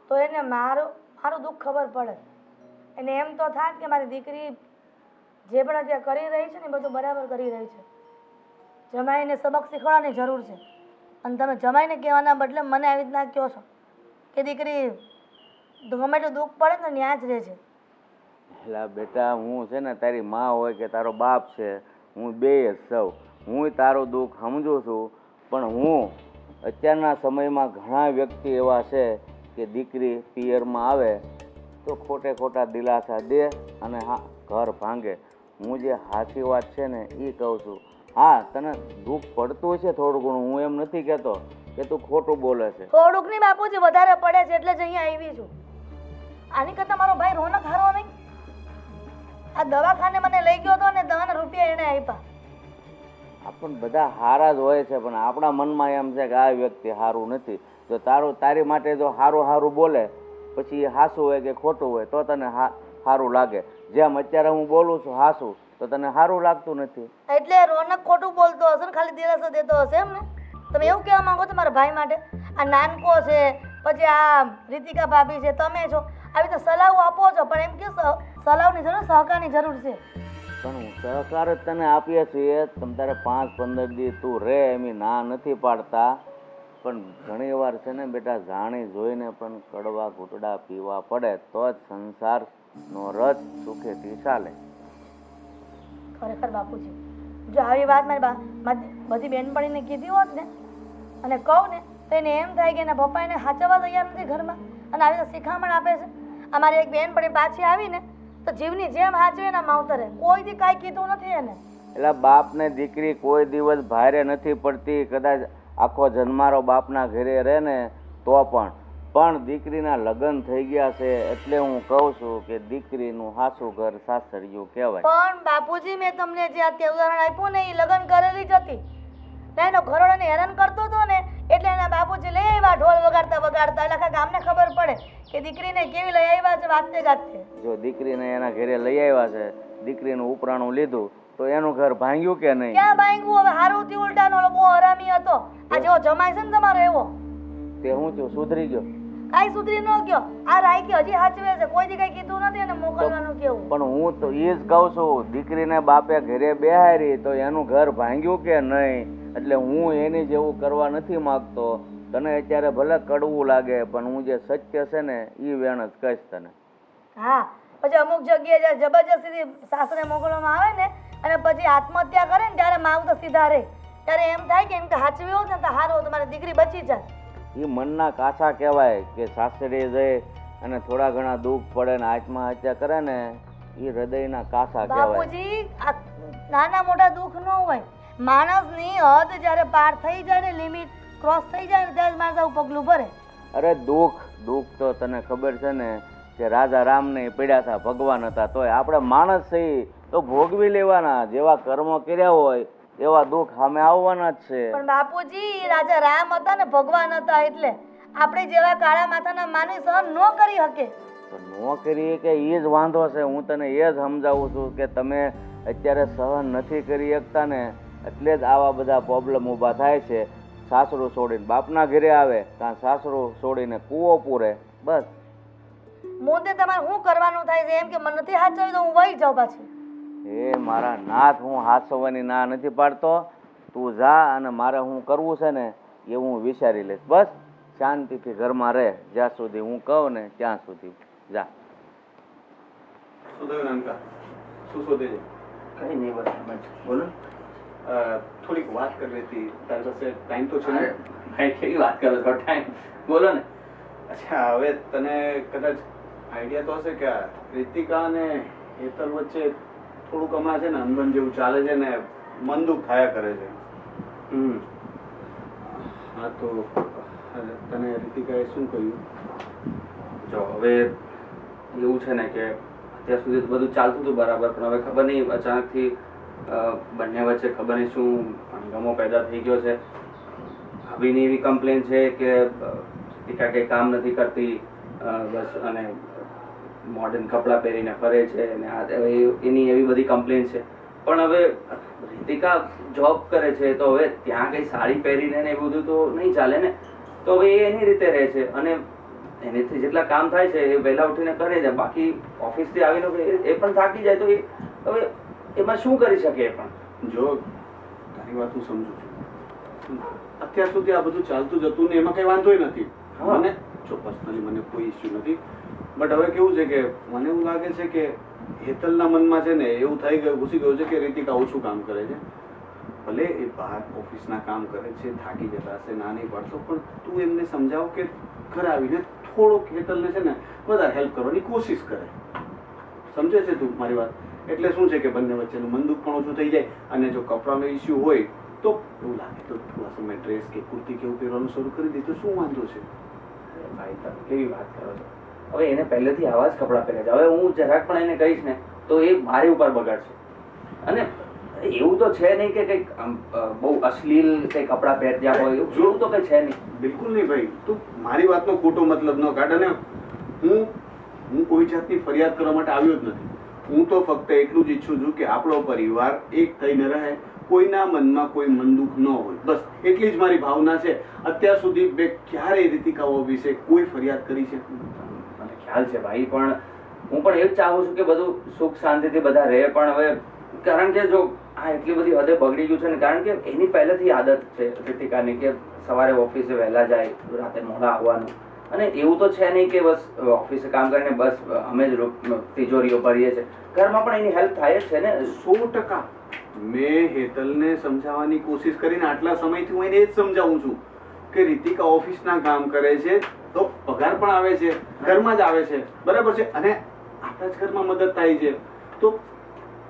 તો એને મારું દુઃખ ખબર પડે. એને એમ તો થાત કે મારી દીકરી જે પણ અત્યારે કરી રહી છે ને એ બધું બરાબર કરી રહી છે. જમાઈને સબક શીખવાડવાની જરૂર છે, અને તમે જમાઈને કહેવાના બદલે મને આવી રીતના કહો છો કે દીકરી ગમે એટલું દુઃખ પડે ને ત્યાં જ રહે છે. એટલે બેટા હું છે ને તારી માં હોય કે તારો બાપ છે, હું બેય જ સૌ. હું તારું દુઃખ સમજું છું, પણ હું અત્યારના સમયમાં ઘણા વ્યક્તિ એવા છે કે દીકરી પિયરમાં આવે તો ખોટે ખોટા દિલાસા દે અને ઘર ભાંગે. હું જે સાચી વાત છે ને એ કહું છું. હા તને દુઃખ પડતું છે થોડું ઘણું, હું એમ નથી કહેતો કે તું ખોટું બોલે છે. થોડુંક નહીં બાપુજી, વધારે પડે છે એટલે જ અહીંયા આવી છું. આની કરતાં મારો ભાઈ રોનક હારો નહીં. આ દવાખાને મને લઈ ગયો હતો ને દવાના રૂપિયા એણે આપ્યા. આપણ બધા હારા જ હોય છે, પણ આપણા મનમાં એમ છે કે આ વ્યક્તિ સારું નથી. જો તારી માટે જો સારું બોલે પછી એ હાસું હોય કે ખોટું હોય તો તને સારું લાગે. જેમ અત્યારે હું બોલું છું હાસું તો તને સારું લાગતું નથી. એટલે રોનક ખોટું બોલતો હશે ને, ખાલી દિલાસો દેતો હશે એમ ને. તમે એવું કહેવા માંગો છો મારા ભાઈ માટે? આ નાનકો છે, પછી આ રીતિકા ભાભી છે, તમે છો, આવી રીતે સલાહ આપો છો, પણ એમ કે સલાહની જરૂર સહકારની જરૂર છે. પણ હું સહકાર જ તને આપીએ છીએ. તમ તારે 5-15 દી તું રહે એમ ના નથી પાડતા, પણ ઘણી વાર છે ને બેટા જાણી જોઈને પણ કડવા ઘૂંટડા પીવા પડે તો જ સંસારનો રથ સુખેથી ચાલે. ખરેખર બાપુજી, જો આવી વાત મારી બધી બહેનપણીને કીધી હોત ને અને કહું ને તો એને એમ થાય કે એના પપ્પા એને સાચવવા તૈયાર નથી ઘરમાં, અને આવી રીતે શિખામણ આપે છે. અમારી એક બહેનપણી પાછી આવીને તો જીવની જેમ સાચવે એના માવતરે, કોઈથી કાંઈ કીધું નથી એને. એટલે બાપને દીકરી કોઈ દિવસ ભારે નથી પડતી. કદાચ આખો જન્મારો બાપના ઘરે રહે ને તો પણ દીકરીના લગ્ન થઈ ગયા છે એટલે હું કહું છું કે દીકરીનું સાસુ ઘર સાસરિયું કહેવાય. પણ બાપુજી મેં તમને જે આ ઉદાહરણ આપ્યું ને એ લગ્ન કરેલી જ હતી ને, એનો ઘરોડાને હેરાન કરતો હતો ને એટલે એના બાપુજી લઈ આવ્યા ઢોલ વગાડતા એટલે આખા ગામને ખબર પડે કે દીકરીને કેવી લઈ આવ્યા છે વાતે ગાતે. જો દીકરીને એના ઘરે લઈ આવ્યા છે, દીકરીનું ઉપરાણું લીધું તો એનું ઘર ભાંગ્યું કે નહીં? ક્યાં ભાંગ્યું? હવે હારું થી ઉલટાનો બહુ હરામી હતો. આ જેવો જમાય છે ને તમારો એવો. તે હું છું સુધરી ગયો? કાઈ સુધરી ન ગયો. આ રાયકી હજી સાચવે છે, કોઈ દી કઈ કીધું નથી અને મોકલવાનું કેવું. પણ હું તો એ જ કહું છું, દીકરીને બાપે ઘરે બેહારી તો એનું ઘર ભાંગ્યું કે નહીં? એટલે હું એની જેવું કરવા નથી માંગતો. તને અત્યારે ભલે કડવું લાગે પણ હું જે સત્ય છે ને એ વેણ જ કહીશ તને. હા, પછી અમુક જગ્યાએ જબરજસ્તીથી સાસરે મોકલવામાં આવે ને અને પછી આત્મહત્યા કરે ને ત્યારે માવ તો સીધા રહે, ત્યારે એમ થાય કે એમ તો સાચવ્યો ને તો સારું તમારી દીકરી બચી જાય. એ મનના કાછા કહેવાય કે સાસરે જઈ અને થોડા ઘણા દુઃખ પડે ને આત્મહત્યા કરે ને એ હૃદયના કાછા કહેવાય. બાપુજી, આ નાના મોટા દુઃખ ન હોય. માણસની હદ જ્યારે પાર થઈ જાય ને, લિમિટ ક્રોસ થઈ જાય ને ત્યારે જ માણસ આવું પગલું ભરે. અરે દુઃખ તો તને ખબર છે ને કે રાજા રામને પીડ્યા હતા, ભગવાન હતા, તોય આપણે માણસ છીએ તો ભોગવી લેવાના. જેવા કર્મો કર્યા હોય એવા દુઃખ સામે આવવાના જ છે. પણ બાપુજી, રાજા રામ હતા ને ભગવાન હતા એટલે આપણે જેવા કાળા માથાના માનવી સહન ન કરી શકે. તો નોકરી કે એ જ વાંધો છે. હું તને એ જ સમજાવું છું કે તમે અત્યારે સહન નથી કરી શકતા ને એટલે જ આવા બધા પ્રોબ્લેમ ઊભા થાય છે. સાસરું છોડીને બાપના ઘરે આવે કાં સાસરું છોડીને કૂવો પૂરે, બસ. મોદે તમારે શું કરવાનું થાય છે? એમ કે મને નથી હાચવી તો હું વહી જાઉં પાછી. એ મારા નાથ, હું હાચવવાની ના નથી પાડતો. તું જા અને મારે હું કરવું છે ને એ હું વિચારી લઈશ. બસ શાંતિથી ઘરમાં રહે જ્યાં સુધી હું કહું ને ત્યાં સુધી. જા. શું થયું નાનકા? શું શોધે છે? કઈ નહીં, બસ બોલો. થોડીક વાત કરવી હતી. તારી પાસે ટાઈમ તો છે ને? ભાઈ કેવી વાત કરો છો? ટાઈમ બોલો ને. અચ્છા, હવે તને કદાચ આઈડિયા તો હશે કે આ રીતિકા અને હેતલ વચ્ચે થોડુંક હમણાં છે ને અનબન જેવું ચાલે છે ને મન દુઃખ થયા કરે છે. હા, તો તને રીતિકાએ શું કહ્યું? જો હવે એવું છે ને કે અત્યાર સુધી તો બધું ચાલતું હતું બરાબર, પણ હવે ખબર નહીં અચાનકથી બંને વચ્ચે ખબર નહીં શું હંગામો પેદા થઈ ગયો છે. ભાભીની એવી કમ્પ્લેન છે કે રીતિકા કંઈ કામ નથી કરતી, બસ અને મોડર્ન કપડાં પહેરીને ફરે છે અને એની એવી બધી કમ્પ્લેન છે. પણ હવે રીતિકા જોબ કરે છે તો હવે ત્યાં કંઈ સાડી પહેરીને ને એ બધું તો નહીં ચાલે ને. તો હવે એ એની રીતે રહે છે અને એનેથી જેટલા કામ થાય છે એ વહેલા ઉઠીને કરે છે. બાકી ઓફિસથી આવીને એ પણ થાકી જાય તો એ હવે એમાં શું કરી શકે? એ પણ જો તારી વાત હું સમજુ છું. અત્યાર સુધી આ બધું ચાલતું જતું ને એમાં કઈ વાંધોય નથી. મને જો પર્સનલી મને કોઈ ઇસ્યુ નથી. બટ હવે કેવું છે કે મને એવું લાગે છે કે હેતલના મનમાં છે ને એવું થઈ ગયું, ઘૂસી ગયું છે કે રીતિકા ઓછું કામ કરે છે. ભલે એ બહાર ઓફિસના કામ કરે છે, થાકી જતા હશે, ના નહીં પાડતો, પણ તું એમને સમજાવ કે ઘરે આવીને થોડોક હેતલને છે ને વધારે હેલ્પ કરવાની કોશિશ કરે. સમજે છે તું મારી વાત? એટલે શું છે કે બંને વચ્ચેનું મન દુઃખ પણ ઓછું થઈ જાય. અને જો કપડાનો ઇસ્યુ હોય તો એવું લાગે તો થોડા સમય ડ્રેસ કે કુર્તી કેવું પહેરવાનું શરૂ કરી દે તો શું વાંધો છે? ભાઈ તમે કેવી વાત કરો છો? હવે એને પહેલેથી આવા જ કપડાં પહેરે છે. હવે હું જરાક પણ એને કહીશ ને તો એ મારી ઉપર બગાડશે. અને એવું તો છે નહીં કે કંઈક બહુ અશ્લીલ કંઈ કપડાં પહેરતા હોય એવું તો કંઈ છે નહીં. બિલકુલ નહીં ભાઈ. તું મારી વાતનો ખોટો મતલબ ન કાઢ. અને હું કોઈ જાતની ફરિયાદ કરવા માટે આવ્યો જ નથી. હું તો ફક્ત એટલું જ ઈચ્છું છું કે આપણો પરિવાર એક થઈને રહે, કોઈના મનમાં કોઈ મન દુઃખ ન હોય, બસ એટલી જ મારી ભાવના છે. અત્યાર સુધી મેં ક્યારેય રીતિકાઓ વિશે કોઈ ફરિયાદ કરી છે? મને ખ્યાલ છે ભાઈ, પણ હું પણ એ જ ચાહું છું કે બધું સુખ શાંતિથી બધા રહે. પણ હવે કારણ કે જો આ એટલી બધી હદે બગડી ગયું છે ને, કારણ કે એની પહેલેથી આદત છે રીતિકાની કે સવારે ઓફિસે વહેલા જાય, રાતે મોડા આવવાનું. અને એવું તો છે નહીં કે બસ ઓફિસે કામ કરીને બસ અમે જ તિજોરીઓ ભરીએ છીએ. ઘરમાં પણ એની હેલ્પ થાય જ છે ને. 100%. મેં હેતલને સમજાવવાની કોશિશ કરીને આટલા સમયથી હું એને એ જ સમજાવું છું કે રીતિકા ઓફિસના કામ કરે છે તો પગાર પણ આવે છે, ઘરમાં જ આવે છે, બરાબર છે, અને આપણા જ ઘરમાં મદદ થાય છે. તો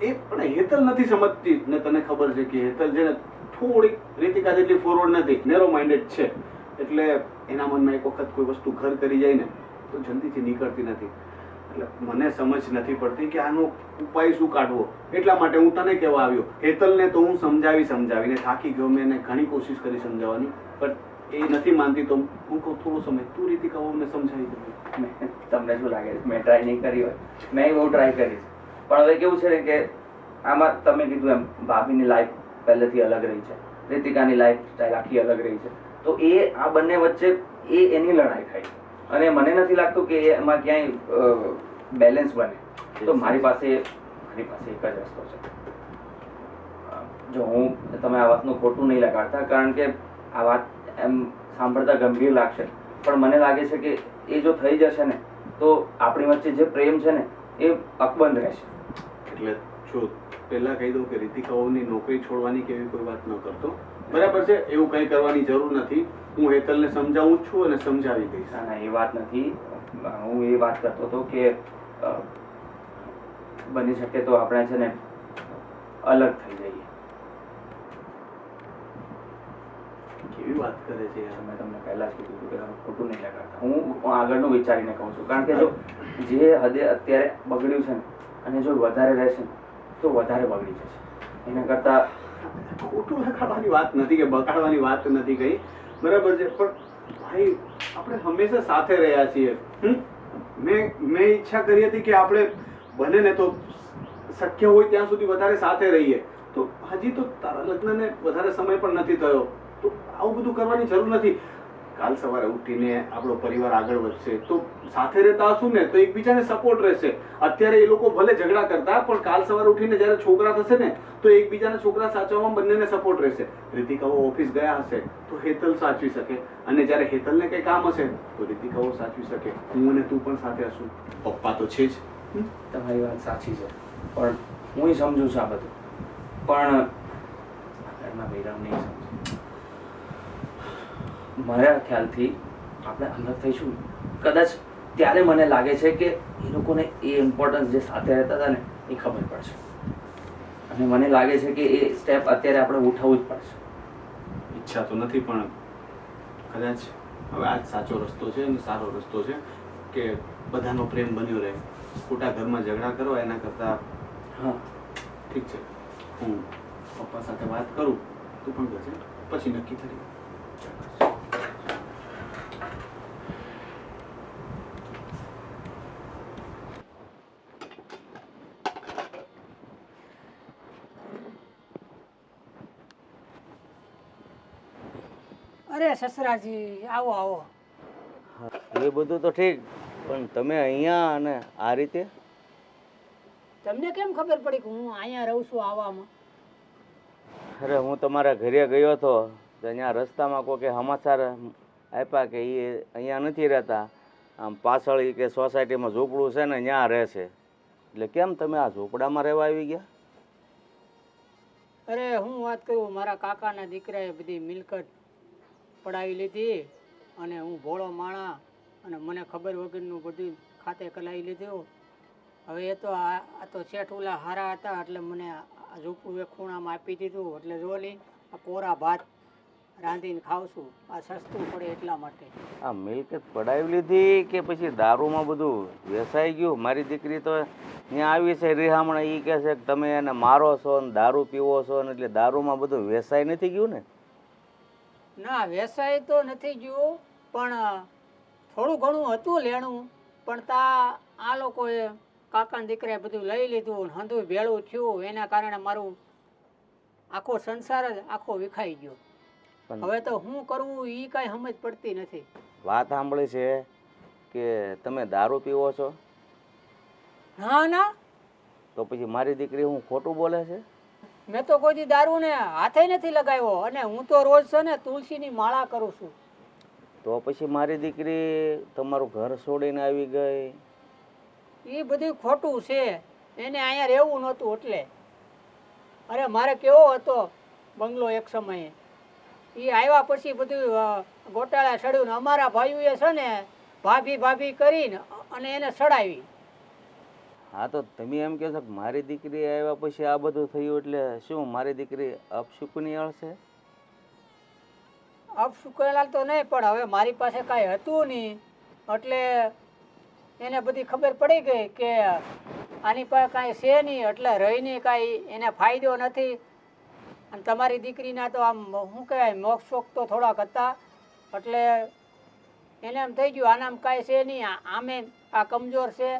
એ પણ હેતલ નથી સમજતી. ને તને ખબર છે કે હેતલ છે ને થોડીક રીતિકા જેટલી ફોરવર્ડ નથી, નેરો માઇન્ડેડ છે. એટલે એના મનમાં એક વખત કોઈ વસ્તુ ઘર કરી જાય ને તો જલ્દીથી નીકળતી નથી. એટલે મને સમજ નથી પડતી કે આનો ઉપાય શું કાઢવો. એટલા માટે હું તને કહેવા આવ્યો. હેતલને તો હું સમજાવીને થાકી ગયો. મેં એને ઘણી કોશિશ કરી સમજાવવાની, પણ એ નથી માનતી. તો હું કહું થોડો સમય તું રીતિકાઓને સમજાવી દે. તમને શું લાગે છે મેં ટ્રાય નહીં કરી હોય? મેં બહુ ટ્રાય કરી છે. પણ હવે કેવું છે ને કે આમાં તમે કીધું એમ ભાભીની લાઈફ પહેલેથી અલગ રહી છે, રીતિકાની લાઈફ સ્ટાઈલ આખી અલગ રહી છે. તો એ આ બંને વચ્ચે એની લડાઈ થાય અને મને નથી લાગતું કે એમાં ક્યાંય બેલેન્સ બને. તો મારી પાસે એક જ રસ્તો છે. જો હું તમે આ વાતનું ખોટું નહીં લગાડતા, કારણ કે આ વાત એમ સાંભળતા ગંભીર લાગશે, પણ મને લાગે છે કે એ જો થઈ જશે ને તો આપણી વચ્ચે જે પ્રેમ છે ને એ અકબંધ રહેશે. એટલે જો પહેલા કહી દઉં કે રીતિકાઓની નોકરી છોડવાની કે એવી કોઈ વાત ન કરતો, બરાબર છે? એવું કંઈ કરવાની જરૂર નથી. હું હેતલને સમજાવું જ છું અને સમજાવી દઈશ. ના એ વાત નથી. હું એ વાત કરતો હતો કે બની શકે તો આપણે છે ને અલગ થઈ જઈએ. કેવી વાત કરે છે યાર? મેં તમને પહેલા જ કીધું કે ખોટું નહીં લગાડતા. હું આગળનું વિચારીને કહું છું, કારણ કે જો જે હદે અત્યારે બગડ્યું છે ને અને જો વધારે રહેશે ને તો વધારે બગડી જશે. એના કરતાં ખોટું લગાડવાની વાત નથી કે બગાડવાની વાત નથી કઈ, બરાબર છે, પણ ભાઈ આપણે હંમેશા સાથે રહ્યા છીએ. મેં ઈચ્છા કરી હતી કે આપણે બને ને તો શક્ય હોય ત્યાં સુધી વધારે સાથે રહીએ. તો હજી તો તારા લગ્નને વધારે સમય પણ નથી થયો, તો આવું બધું કરવાની જરૂર નથી. કાલ સવારે ઉઠીને આપણો પરિવાર આગળ વધશે તો સાથે રહેતા હશું ને તો એકબીજાને સપોર્ટ રહેશે. અત્યારે એ લોકો ભલે ઝઘડા કરતા પણ કાલ સવારે ઉઠીને જ્યારે છોકરા થશે ને તો એકબીજાના છોકરા સાચવવામાં બંનેને સપોર્ટ રહેશે. રીતિકાઓ ઓફિસ ગયા હશે તો હેતલ સાચવી શકે, અને જ્યારે હેતલને કંઈ કામ હશે તો રીતિકાઓ સાચવી શકે. હું અને તું પણ સાથે હશું. પપ્પા તો છે જ. તમારી વાત સાચી છે, પણ હું સમજુ છું આ બધું, પણ ઘરના બૈરામ નહીં સમજે. મારા ખ્યાલથી આપણે અલગ થઈશું કદાચ ત્યારે મને લાગે છે કે એ લોકોને એ ઇમ્પોર્ટન્સ જે સાથે રહેતા હતા ને એ ખબર પડશે, અને મને લાગે છે કે એ સ્ટેપ અત્યારે આપણે ઉઠાવવું જ પડશે. ઈચ્છા તો નથી પણ કદાચ હવે આ જ સાચો રસ્તો છે અને સારો રસ્તો છે કે બધાનો પ્રેમ બન્યો રહે. ખોટા ઘરમાં ઝઘડા કરો એના કરતાં હા ઠીક છે, હું પપ્પા સાથે વાત કરું, તું પણ કરજે, પછી નક્કી કરીએ. અરે સસરાજી, આવો આવો. એ બધું તો ઠીક, પણ તમે અહીંયા અને આ રીતે? તમને કેમ ખબર પડી કે હું અહીંયા રહું છું આવામાં? અરે હું તમારા ઘરે ગયો હતો તો અહીંયા રસ્તામાં કોઈ સમાચાર આપ્યા કે એ અહીંયા નથી રહેતા, આમ પાછળ ઈ કે સોસાયટીમાં ઝૂંપડું છે ને ત્યાં રહે છે. એટલે કેમ તમે આ ઝૂંપડામાં રહેવા આવી ગયા? અરે હું વાત કરું, મારા કાકાના દીકરાએ બધી મિલકત પડાવી લીધી અને હું ભોળો માણા અને મને ખબર વગરનું બધું ખાતે કલાવી લીધું. હવે એ તો આ તો શેઠ ઓલા હારા હતા એટલે મને આ ઝૂંપડું એક ખૂણામાં આપી દીધું. એટલે જો લી આ કોરા ભાત રાંધીને ખાઉં છું, આ સસ્તું પડે એટલા માટે. આ મિલકત પડાવી લીધી કે પછી દારૂમાં બધું વેસાઈ ગયું? મારી દીકરી તો ત્યાં આવી છે રિહામણા, એ કહે છે કે તમે એને મારો છો ને દારૂ પીવો છો ને, એટલે દારૂમાં બધું વેસાઈ નથી ગયું ને? ના, વેસાય તો નથી ગયું, પણ થોડું ઘણું હતું લેણું, પણ આ લોકોએ કાકાના દીકરાએ બધું લઈ લીધું ને હંધુય ભેળું થયું, એના કારણે મારું આખો સંસાર જ આખો વિખાઈ ગયો. હવે તો શું કરવું એ કાંઈ સમજ પડતી નથી. વાત સાંભળી છે કે તમે દારૂ પીવો છો? ના ના, તો પછી મારી દીકરી હું ખોટું બોલે છે? મેં તો કોઈ દી દારૂ ને હાથે નથી લગાવ્યો, અને હું તો રોજ છે ને તુલસીની માળા કરું છું. તો પછી મારી દીકરી તમારું ઘર છોડીને આવી ગઈ? એ બધું ખોટું છે, એને અહીંયા રહેવું નહોતું એટલે. અરે મારે કેવો હતો બંગલો એક સમયે, એ આવ્યા પછી બધું ગોટાળા સડ્યું ને અમારા ભાઈઓએ છે ને ભાભી ભાભી કરીને અને એને સડાવી. હા, તો તમે એમ કહો છો કે મારી દીકરી આવ્યા પછી આ બધું થયું, એટલે શું મારી દીકરી અપશુકની હશે? અપશુકેલાલ તો નહીં, પણ હવે મારી પાસે કાંઈ હતું નહીં એટલે એને બધી ખબર પડી ગઈ કે આની પાસે કાંઈ છે નહીં, એટલે રહીને કાંઈ એને ફાયદો નથી. અને તમારી દીકરીના તો આમ શું કહેવાય મોક્ષ શોખ તો થોડાક હતા, એટલે એને એમ થઈ ગયું આનામ કાંઈ છે નહીં, આમે આ કમજોર છે,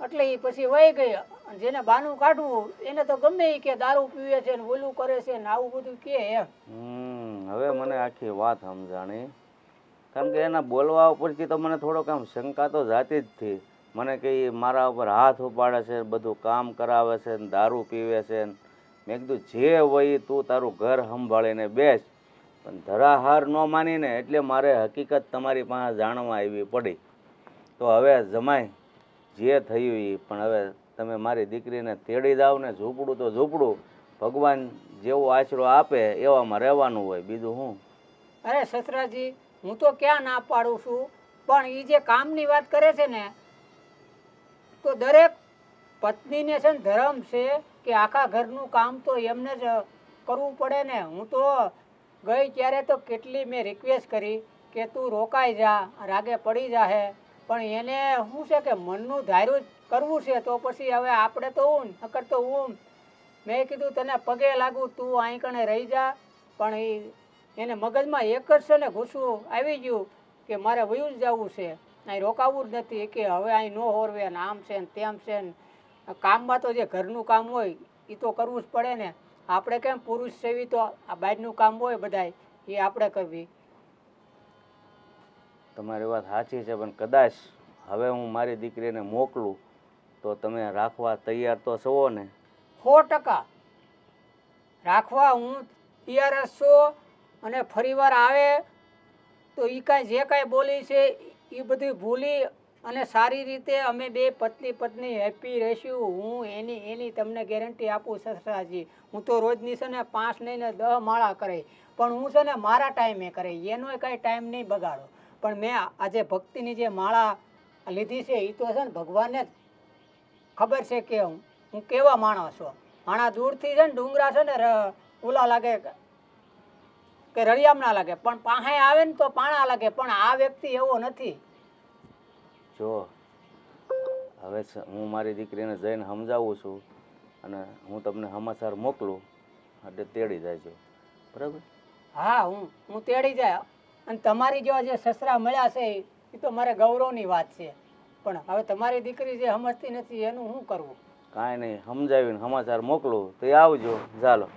એટલે એ પછી વહી ગઈ. જેને બાનું કાઢવું એને તો ગમે એ કે દારૂ પીવે છે ને ઓલું કરે છે ને આવું બધું કે એમ. હવે મને આખી વાત સમજાણી, કારણ કે એના બોલવા ઉપરથી તો મને થોડોક આમ શંકા તો જાતી જ હતી. મને કે મારા ઉપર હાથ ઉપાડે છે, બધું કામ કરાવે છે ને દારૂ પીવે છે. મેં કીધું જે હોય તું તારું ઘર સંભાળીને બેસ, પણ ધરાહાર ન માનીને એટલે મારે હકીકત તમારી પાસે જાણવા આવી પડી. તો હવે જમાય જે થયું એ, પણ હવે તમે મારી દીકરીને તેડી જાઓ ને, ઝૂંપડું તો ઝૂંપડું, ભગવાન જેવો આશરો આપે એવામાં રહેવાનું હોય, બીજું શું. અરે સસરાજી, હું તો ક્યાં ના પાડું છું, પણ એ જે કામની વાત કરે છે ને, તો દરેક પત્નીને છે ને ધર્મ છે કે આખા ઘરનું કામ તો એમને જ કરવું પડે ને. હું તો ગઈ ત્યારે તો કેટલી મેં રિક્વેસ્ટ કરી કે તું રોકાઈ જા, રાગે પડી જાહે, પણ એને શું છે કે મનનું ધાર્યું જ કરવું છે. તો પછી હવે આપણે તો હું નકર તો હું મેં કીધું તને પગે લાગુ, તું અહીં કણે રહી જા, પણ એને મગજમાં એક જ છે ને ગુસ્સો આવી ગયું કે મારે વયું જ જવું છે, અહીં રોકાવું જ નથી, કે હવે અહીં ન હોરવે ને આમ છે ને તેમ છે ને. કામમાં તો જે ઘરનું કામ હોય એ તો કરવું જ પડે ને. આપણે કેમ પુરુષ સેવી તો આ બહારનું કામ હોય બધાય એ આપણે કરવી. તમારી વાત સાચી છે, પણ કદાચ હવે હું મારી દીકરીને મોકલું તો તમે રાખવા તૈયાર તો છો ને? 100% રાખવા હું તૈયાર જ છું. અને ફરીવાર આવે તો એ કાંઈ જે કાંઈ બોલી છે એ બધું ભૂલી અને સારી રીતે અમે બે પત્ની હેપી રહીશું. હું એની તમને ગેરંટી આપું સસરાજી. હું તો રોજની છે ને 5 નહીં ને 10 માળા કરે, પણ હું છે ને મારા ટાઈમે કરે, એનો કાંઈ ટાઈમ નહીં બગાડો. પણ મેં આજે ભક્તિની જે માળા લીધી છે એ તો છે ને ભગવાનને જ ખબર છે કે હું કેવા માણસ છું. માણા દૂરથી છે ને ડુંગરા છે ને ઓલા લાગે કે રળિયામ ના લાગે, પણ પાસે આવે ને તો પાણા લાગે. પણ આ વ્યક્તિ એવો નથી. જો હવે હું મારી દીકરીને જઈને સમજાવું છું અને હું તમને સમાચાર મોકલું એટલે તેડી જાયજો, બરાબર? હા, હું તેડી જાય. અને તમારી જેવા જે સસરા મળ્યા છે એ તો મારે ગૌરવની વાત છે. પણ હવે તમારી દીકરી જે સમજતી નથી એનું શું કરવું? કાંઈ નહીં, સમજાવીને સમાચાર મોકલું તો એ આવજો. ચાલો.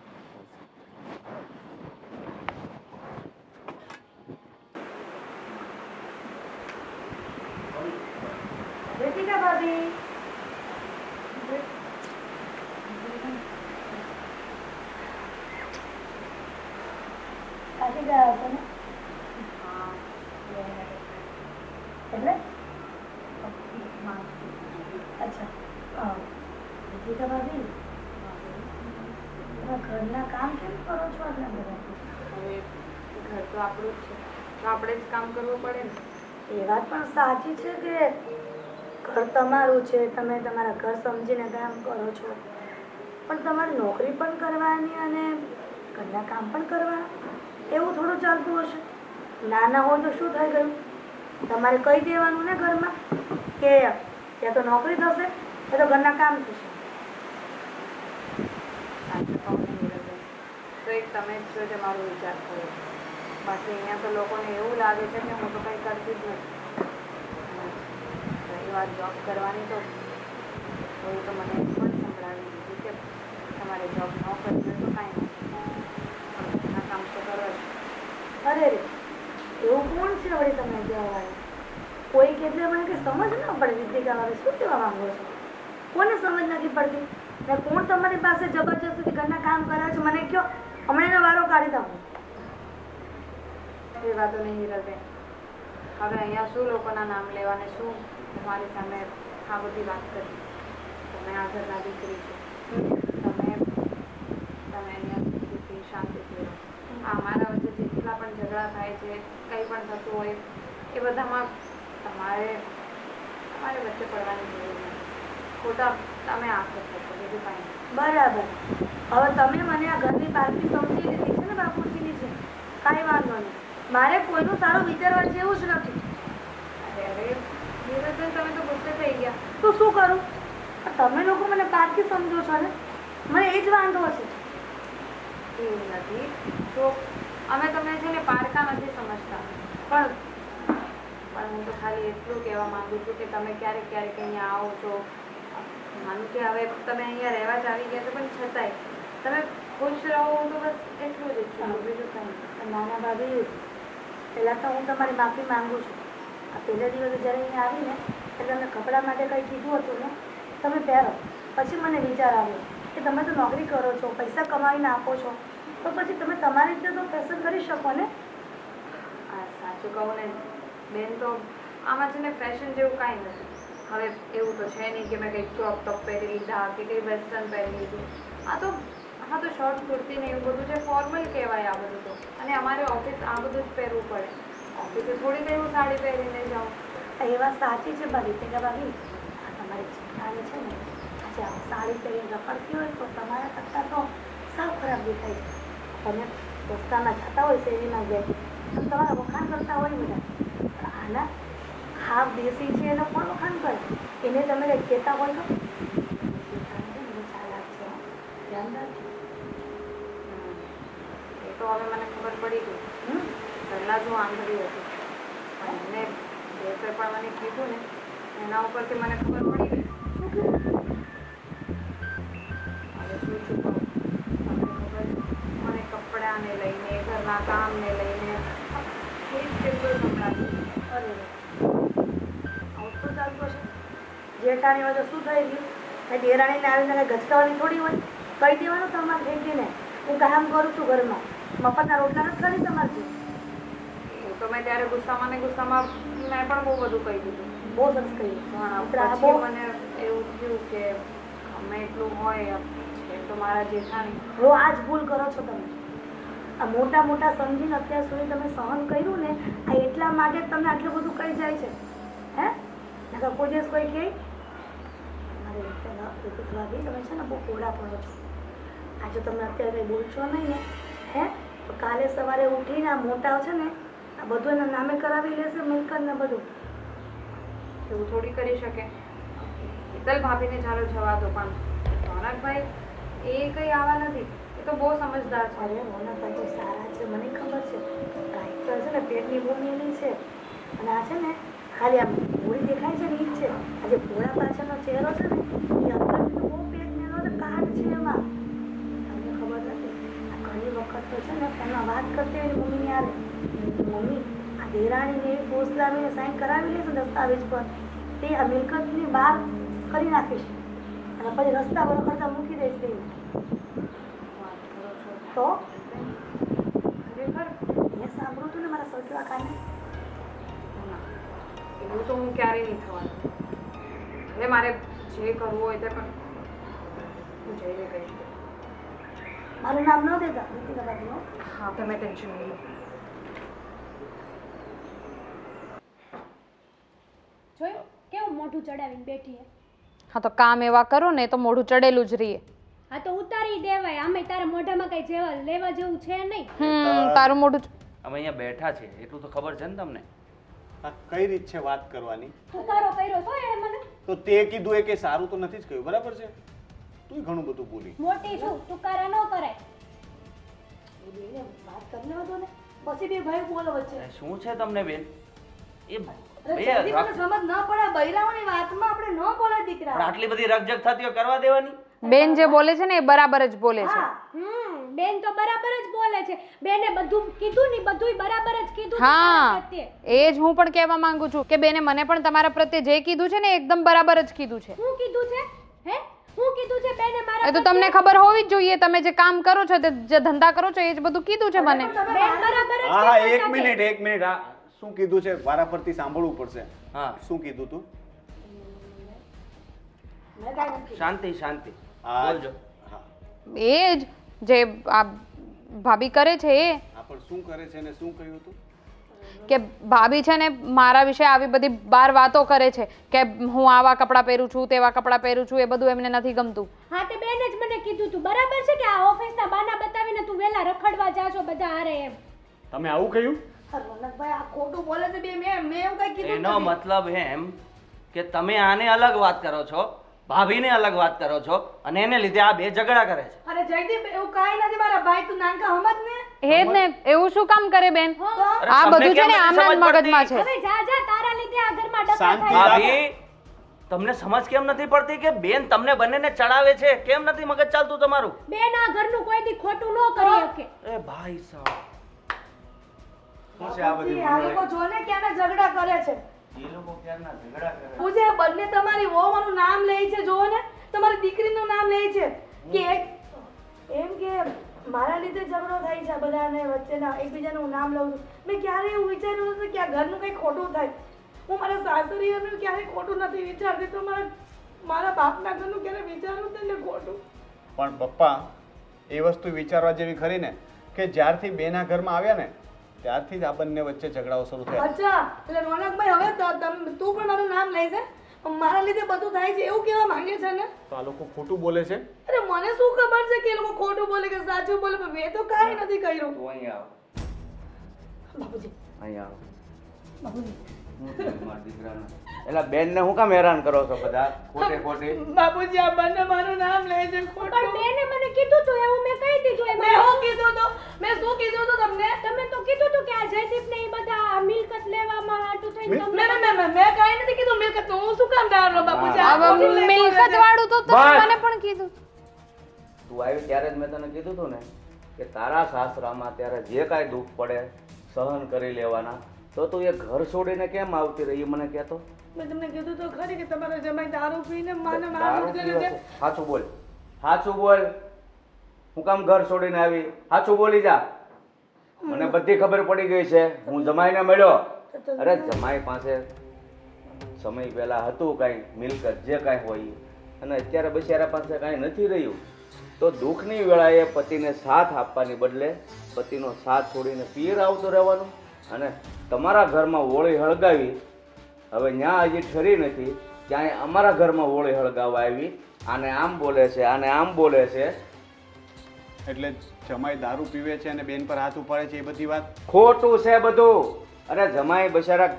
રીતિકા ભાભી, થાકી ગયા હશો ને? એટલે અચ્છા, રીતિકા ભાભી, તમે ઘરના કામ કેમ કરો છો આટલા બધા? હવે ઘર તો આપણું જ છે, તો આપણે જ કામ કરવું પડે ને. એ વાત પણ સાચી છે કે ઘર તમારું છે, તમે તમારા ઘર સમજીને કામ કરો છો, પણ તમારે નોકરી પણ કરવાની અને ઘરના કામ પણ કરવાના, એવું થોડું ચાલતું હશે? નાના હોય તો શું થઈ ગયું? તમારે કહી દેવાનું ને ઘરમાં કે ત્યાં તો નોકરી થશે, એ તો ઘરના કામ થશે. સાચું કહું ને હીરાબેન, તો એક તમે જ છો જે મારો વિચાર કરો. બાકી અહીંયા તો લોકોને એવું લાગે છે કે હું તો કંઈ કરતી જ નથી. રહી વાત જોબ કરવાની, તો કોઈ તો મને પણ સંભળાવી દીધું કે તમારે જોબ ન કરવી હોય તો કાંઈ નહીં, ઘરના કામ તો કરો જ. અરે રે, એવું કોણ છે વળી તમે કહેવા વાળું? કોઈ એટલે મને કંઈ સમજ ન પડે. રીતિકા ભાભી, શું કહેવા માંગો છો? કોને સમજ નથી પડતી? ને કોણ તમારી પાસે જબરજસ્તી ઘરના કામ કરે છે? મને કહો, હમણાં એનો વારો કાઢી દઉં. એ વાતો નહીં હીરાબેન, હવે અહીંયા શું લોકોના નામ લેવાને, શું તમારી સામે આ બધી વાત કરી. તમે આ ઘરના દીકરી છો, તમે અહીંયા સુખીથી શાંતિથી રહો. અમારા વચ્ચે જેટલા પણ ઝઘડા થાય છે, કંઈ પણ થતું હોય એ બધામાં તમારે વચ્ચે પડવાની જરૂર નથી. ખોટા તમે આખો થશો, બીજું કાંઈ નહીં. બરાબર. હવે તમે મને આ ઘરની પારકી સમજી લીધી છે ને બાપુજીની છે, કાંઈ વાંધો નહીં. મારે કોઈનું સારું વિચારવા જેવું જ નથી. અરે નીરજબેન, તમે તો ગુસ્સે થઈ ગયા. તો શું કરું? તમે લોકો મને પારકી સમજો છો ને, મને એ જ વાંધો છે. એવું નથી, તો અમે તમને છે ને પારકા નથી સમજતા, પણ હું તો ખાલી એટલું કહેવા માંગુ છું કે તમે ક્યારેક ક્યારેક અહીંયા આવો છો. માનું કે હવે તમે અહીંયા રહેવા જ આવી ગયા છો, પણ છતાંય તમે ખુશ રહો, હું તો બસ એટલું જ ઈચ્છું છું, બીજું કંઈ નહીં. નાના ભાભી, પહેલાં તો હું તમારી માફી માંગુ છું. આ પહેલા દિવસે જ્યારે અહીંયા આવીને એટલે તમને કપડાં માટે કંઈ કીધું હતું ને, તમે પહેરો. પછી મને વિચાર આવ્યો કે તમે તો નોકરી કરો છો, પૈસા કમાવીને આપો છો, તો પછી તમે તમારી રીતે તો ફેશન કરી શકો ને. આ સાચું કહું ને બેન, તો આમાં છે ને ફેશન જેવું કાંઈ નથી. હવે એવું તો છે નહીં કે મેં કંઈક ક્રોપ ટોપ પહેરી લીધા કે કંઈ વેસ્ટર્ન પહેરી લીધું. આ તો શોર્ટ કુર્તી ને એવું બધું છે, ફોર્મલ કહેવાય આ બધું તો. અને અમારે ઓફિસ આ બધું જ પહેરવું પડે. ઓફિસે થોડી કંઈ હું સાડી પહેરીને જાઉં. એ વાત સાચી છે ભાભી. કે ભાભી, આ તમારી ચિંતાને છે ને, આજે સાડી પહેરીને રખડતી હોય તો તમારા કરતાં તો સાવ ખરાબ દેખાય છે. તમે રસ્તામાં જતા હોય શેરીમાં જાય તો તમારા વખાણ કરતા હોય બધા, પણ આના ખાવ દેશી છે એનો કોણ વખાણ કરે? એને તમે કંઈક કહેતા હોય તો ચાલાક છે, ધ્યાન રાખજો. એ તો હવે મને ખબર પડી ગઈ. પહેલાં જ હું આંધળી હતી. એમને જે કંઈ પણ મને કીધું ને એના ઉપરથી મને ખબર પડી ગઈ. હવે શું છું કહું? તમને ખબર મને કપડાને લઈને ઘરના કામને લઈને કેટલું સંભળાતું. અરે આવું તો ચાલતું હશે. જેઠાણી હોય તો શું થઈ ગયું? કાંઈ દેરાણીને આવીને કાંઈ ગચકાવાની થોડી હોય. કહી દેવાનું તમારે ઠેકીને હું કામ કરું છું ઘરમાં. મફતના રોટલા નથી કરી તમારથી. એ તો મેં ત્યારે ગુસ્સામાં ને ગુસ્સામાં મેં પણ બહુ બધું કહી દીધું. બહુ સરસ કહ્યું. પણ પછી મને એવું થયું કે ગમે એટલું હોય છે તો મારા જેઠાણી. હવે આ જ ભૂલ કરો છો તમે. આ મોટા મોટા સમજીને અત્યાર સુધી તમે સહન કર્યું ને આ એટલા માટે જ તમને આટલું બધું કહી જાય છે. હે નકર કોઈ દિવસ કોઈ કહે મારે ભાભી તમે છે ને બહુ કોડા પડો છો. આજે તમે અત્યારે કંઈ બોલશો નહીં ને હે તો કાલે સવારે ઉઠીને આ મોટા છે ને આ બધું એના નામે કરાવી લેશે મિલકત ને બધું. એવું થોડી કરી શકે. હિતલ ભાભીને ચાલો જવા દો પણ રોનકભાઈ એ કંઈ આવા નથી. એ તો બહુ સમજદાર છે. અરે રોનકભાઈ તો સારા છે મને ખબર છે. કાંઈક તો છે ને પેટની ભૂમિની છે અને આ છે ને ખાલી આમ ભૂરી દેખાય છે ને એ જ છે. આ જે ભોળા પાછળનો ચહેરો છે ને એ અંદરથી તો બહુ પેટનેનો ને કાટ છે એમાં. તમને ખબર નથી આ ઘણી વખત તો છે ને એમાં વાત કરતી હોય મમ્મીની આવે મમ્મી આ દેરાણીને એવી પોસ્ટ લાવીને સાઈન કરાવી લેશે દસ્તાવેજ પર તે આ મિલકતની બહાર કરી નાખીશ અને પછી રસ્તા પર ખર્ચા મૂકી દઈશ તે તો ખરેખર મેં સાંભળ્યું હતું ને મારા સસરા કાને. એવું તો હું ક્યારેય નહીં થવાનું. હવે મારે જે કરવું હોય તે પણ હું જઈને કહીશ. મારું નામ ન દેતા નીતિકા ભાભીનો. હા તમે ટેન્શન નહીં લો. જોયું કેવું મોઢું ચડાવીને બેઠી હે. હા તો કામ એવા કરો ને તો મોઢું ચડેલું જ રહીએ. હા તો ઉતારી દેવાય. આમે તારા મોઢામાં કઈ જેવા લેવા જેવું છે નહીં. તારું મોઢું અમે અહીંયા બેઠા છે એટલું તો ખબર છે ને તમને. આ કઈ રીત છે વાત કરવાની? ઉતારો કર્યો તો એ મને તો તે કીધું એ કે સારું તો નથી જ કહ્યું બરાબર છે. તું ઘણું બધું બોલી. મોટી છું તુકારા ન કરાય. બેને વાત કરી લેવા દો ને પછી બે ભાઈ બોલો વચ્ચે. શું છે તમને બેન? એ અરે જલ્દી મને સમજ ન પડે બૈરાઓની વાતમાં આપણે ન બોલાય દીકરા. પણ આટલી બધી રકજક થતી હોય કરવા દેવાની. બેન જે બોલે છે ને એ બરાબર જ બોલે છે. હા બેન તો બરાબર જ બોલે છે. બેને બધું કીધું ને બધુંય બરાબર જ કીધું હા તમારા પ્રત્યે. એ જ હું પણ કહેવા માંગુ છું કે બેને મને પણ તમારા પ્રત્યે જે કીધું છે ને એકદમ બરાબર જ કીધું છે. શું કીધું છે? હે શું કીધું છે બેને મારા એ તો તમને ખબર હોવી જ જોઈએ. તમે જે કામ કરો છો તે જે ધંધા કરો છો એ જ બધું કીધું છે મને. બેન બરાબર જ હા કીધું એક છે. મિનિટ આ શું કીધું છે વારા ફરતી સાંભળવું પડશે. હા શું કીધું તું? મેં કાંઈ નથી. શાંતિ શાંતિ આ બોલજો. હા એ જ જે આ ભાભી કરે છે એ આ પણ શું કરે છે ને શું કહ્યું તું? કે ભાભી છે ને મારા વિશે આવી બધી બાર વાતો કરે છે કે હું આવા કપડાં પહેરું છું તેવા કપડાં પહેરું છું એ બધું એમને નથી ગમતું. હા તે બેને જ મને કીધું તું બરાબર છે કે આ ઓફિસના બાના બતાવીને તું વેલા રખડવા જાશો બધા હારે એમ. તમે આવું કહ્યું? રોનકભાઈ આ ખોટું બોલે છે બે મેં એવું કઈ કીધું એનો મતલબ એમ કે તમે આને અલગ વાત કરો છો, ભાભીને અલગ વાત કરો છો અને એને લીધે આ બે ઝઘડા કરે છે. અરે જયદીપ એવું કાંઈ નથી મારા ભાઈ તું નાનકા સમજ ને. એ જ ને એવું શું કામ કરે બેન? અરે આ તમને બધું છે કેમ ને નથી આમના જ સમજ પડતી? મગજમાં છે. હવે જા જા તારા લીધે આ ઘરમાં ડખા શાંતિ થાય. ભાભી તમને સમજ કેમ નથી પડતી કે બેન તમને બંનેને ચડાવે છે? કેમ નથી મગજ ચાલતું તમારું? બેન આ ઘરનું કોઈ દી ખોટું ન કરી શકે. એ ભાઈ સાહેબ શું છે આ બધી આ લોકો જો ને ક્યાંના ઝઘડા કરે છે. એ લોકો ક્યારના ઝઘડા કરે. પૂજે બંને તમારી વહુનું નામ લે છે જોવો ને તમારી દીકરીનું નામ લે છે કે એમ કે મારા લીધે ઝઘડો થાય છે આ બધાને વચ્ચેના એકબીજાનું નામ લઉં છું. મેં ક્યારે એવું વિચાર્યું નથી કે આ ઘરનું કંઈ ખોટું થાય. હું મારા સાસરીઓનું ક્યારેય ખોટું નથી વિચારતી તો મારા બાપના ઘરનું ક્યારે વિચારવું છે ને ખોટું. પણ પપ્પા એ વસ્તુ વિચારવા જેવી ખરી ને કે જ્યારથી બેના ઘરમાં આવ્યા ને ત્યારથી જ આ બંને વચ્ચે ઝઘડાઓ શરૂ થયા. અચ્છા એટલે રોનકભાઈ હવે તું પણ મારું નામ લઈ છે મારા લીધે બધું થાય છે એવું કહેવા માંગે છે ને? તો આ લોકો ખોટું બોલે છે? અરે મને શું ખબર છે કે એ લોકો ખોટું બોલે કે સાચું બોલે પણ મેં તો કાંઈ નથી કર્યું. તું અહીંયા આવ. બાપુજી અહીંયા આવ. બાપુજી હું થયું મારા દીકરાને? એલા બેનને હું કામ હેરાન કરો છો બધા ખોટી? બાપુજી આ બંને મારું નામ લે છે પણ ખોટું. બેને મને કીધું તું એવું મેં કહી દીધું એમ. મેં શું કીધું તું? મેં શું કીધું તું તમને? તમે તો કીધું તું કે આ જયદીપ ને એ બધા મિલકત લેવામાં હાટું થઈને તમને મેં કાંઈ નથી કીધું મિલકતનું. હું શું કામ ડાળો બાપુજી? આ હવે ખોટું લઈ મિલકત બોલે છે. વાળું તો તમે બસ. મને પણ કીધું. તું આવી ત્યારે જ મેં તને કીધું હતું ને કે તારા સાસરામાં ત્યારે જે કાંઈ દુઃખ પડે સહન કરી લેવાના. તો તું એ ઘર છોડીને કેમ આવતી રહી એ મને કહેતો. મેં તમને કીધું તો ખરી કે તમારો જમાઈ દારૂ પીને માને દારૂ મારું પીવે કરે છે? છે. સાચું બોલ, સાચું બોલ. હું કામ ઘર છોડીને આવી? સાચું બોલી જા. મને બધી ખબર પડી ગઈ છે. હું જમાઈને મળ્યો. અરે જમાઈ પાસે સમય પહેલા હતું કાંઈ મિલકત જે કાંઈ હોય ઈ. અને અત્યારે બિચારા પાસે કાંઈ નથી રહ્યું. તો દુઃખની વેળાએ પતિને સાથ આપવાની બદલે પતિનો સાથ છોડીને પિયર આવતું રહેવાનું. અને તમારા ઘરમાં હોળી હળગાવી, હવે ત્યાં હજી ઠરી નથી, ક્યાંય અમારા ઘરમાં હોળી હળગાવવા આવી. આને આમ બોલે છે, આને આમ બોલે છે. એટલે જમાઈ દારૂ પીવે છે અને બેન પર હાથ ઉપાડે છે એ બધી વાત ખોટું છે બધું. અરે જમાઈ બિચારા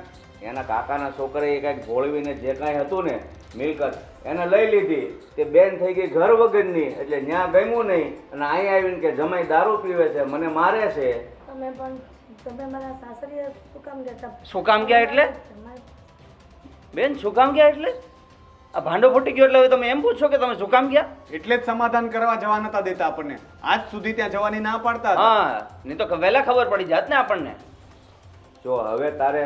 એના કાકાના છોકરાએ કંઈક ભોળવીને જે કાંઈ હતું ને મિલકત એને લઈ લીધી. તે બેન થઈ ગઈ ઘર વગરની. એટલે ત્યાં ગમ્યું નહીં અને અહીંયા આવીને કે જમાઈ દારૂ પીવે છે, મને મારે છે. તમે પણ તમે મારા સાસરીએ શું કામ ગયા? શું કામ ગયા એટલે? બેન શું કામ ગયા એટલે? આ ભાંડો ફૂટી ગયો એટલે હવે તમે એમ પૂછો કે તમે શું કામ ગયા? એટલે જ સમાધાન કરવા જવા નતા દેતા આપણને. આજ સુધી ત્યાં જવાની ના પાડતા હતા. હા, નહીં તો વહેલા ખબર પડી જાત ને આપણને. જો હવે તારે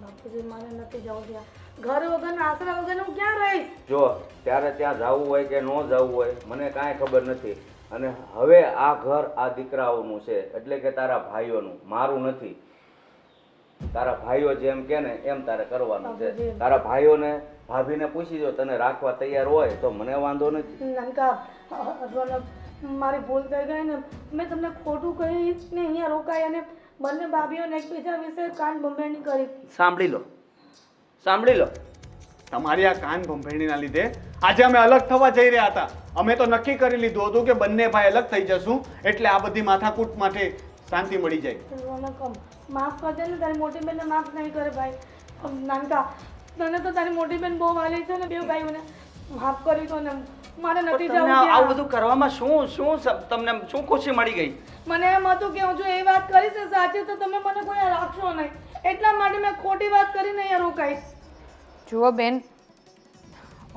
બાપુજી મારે નથી જવું ત્યાં. ઘર વગર આશરા વગર હું ક્યાં રહીશ? જો ત્યારે ત્યાં જવું હોય કે ન જવું હોય મને કાંઈ ખબર નથી. અને હવે આ ઘર આ દીકરાઓનું છે, એટલે કે તારા ભાઈઓનું, મારું નથી. તારા ભાઈઓ જેમ કે ને એમ તારે કરવાનું છે. તારા ભાઈઓને ભાભીને પૂછી જો તને રાખવા તૈયાર હોય તો મને વાંધો નથી. નાનકા રોનક, મારી ભૂલ થઈ ગઈ ને. મેં તમને ખોટું કહી ને અહીંયા રોકાઈ અને બંને ભાભીઓને એકબીજા વિશે કાન ભંભેરણી કરી. સાંભળી લો, સાંભળી લો. તમારી આ કાન ભંભેરણીના લીધે આજે અમે અલગ થવા જઈ રહ્યા હતા. અમે તો નક્કી કરી લીધું હતું કે બંને ભાઈ અલગ થઈ જશું એટલે આ બધી માથાકૂટ માટે શાંતિ મળી જાય. રોનક માફ કરજે ને, તારી મોટી બેનને માફ નહીં કરે ભાઈ. નાનકા તને તો તારી મોટી બેન બહુ વાલી છે ને, બે ભાઈઓને માફ કરી દો ને. મારે નથી જવું તમને આવું ત્યાં. બધું કરવામાં તમને શું ખુશી મળી ગઈ? મને એમ હતું કે હું જો એ વાત કરીશ ને સાચી તો તમે મને કોઈ રાખશો નહીં. એટલા માટે મેં ખોટી વાત કરીને અહીંયા રોકાઈશ. જુઓ બેન,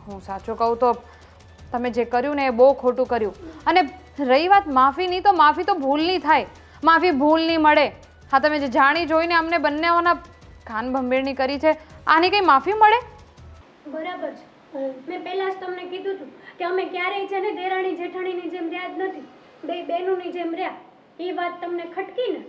હું સાચું કહું તો તમે જે કર્યું ને એ બહુ ખોટું કર્યું. અને રહી વાત માફીની, તો માફી તો ભૂલની થાય, માફી ભૂલની મળે. હા, તમે જે જાણી જોઈને અમને બંનેઓના કાન ભંભેરણી કરી છે, આની કઈ માફી મળે? બરાબર છે. મેં પહેલા જ તમને કીધું હતું કે અમે ક્યારેય છે ને દેરાણી જેઠાણીની જેમ રહ્યા જ નથી, બે બહેનોની જેમ રહ્યા. એ વાત તમને ખટકી ને?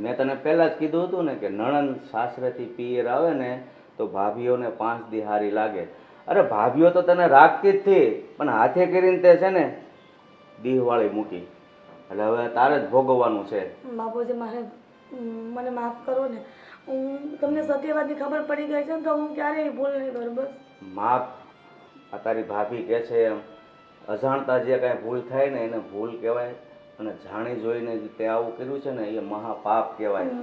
મેં તને પહેલાં જ કીધું હતું ને કે નણંદ સાસરેથી પિયર આવે ને તો ભાભીઓને 5 દી હારી લાગે. અરે ભાભીઓ તો તને રાખતી જ થી, પણ હાથે કરીને તે છે ને દીહવાળી મૂકી. એટલે હવે તારે જ ભોગવવાનું છે. બાપુજી મને માફ કરો ને. હું તમને સત્ય વાતની ખબર પડી ગઈ છે ને તો હું ક્યારેય ભૂલ નહીં કરું. બસ માફ આ તારી ભાભી કહે છે એમ અજાણતા જે કાંઈ ભૂલ થાય ને એને ભૂલ કહેવાય. અને જાણી જોઈને તે આવું કર્યું છે ને એ મહાપાપ કહેવાય.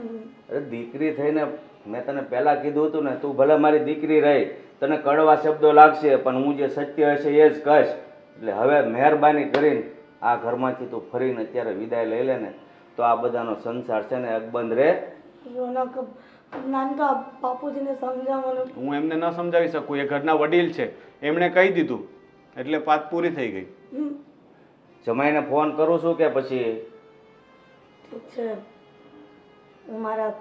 અરે દીકરી થઈને મેં તને પહેલાં કીધું હતું ને, તું ભલે મારી દીકરી રહી, તને કડવા શબ્દો લાગશે પણ હું જે સત્ય હશે એ જ કહીશ. એટલે હવે મહેરબાની કરીને આ ઘરમાંથી તું ફરીને અત્યારે વિદાય લઈ લે ને તો આ બધાનો સંસાર છે ને અકબંધ રહે. રોનક, નાનકા બાપુજીને સમજાવવાનું. હું એમને ન સમજાવી શકું. એ ઘરના વડીલ છે, એમણે કહી દીધું એટલે વાત પૂરી થઈ ગઈ. જમાઈને ફોન કરું છું કે પછી? ઠીક છે, હું મારા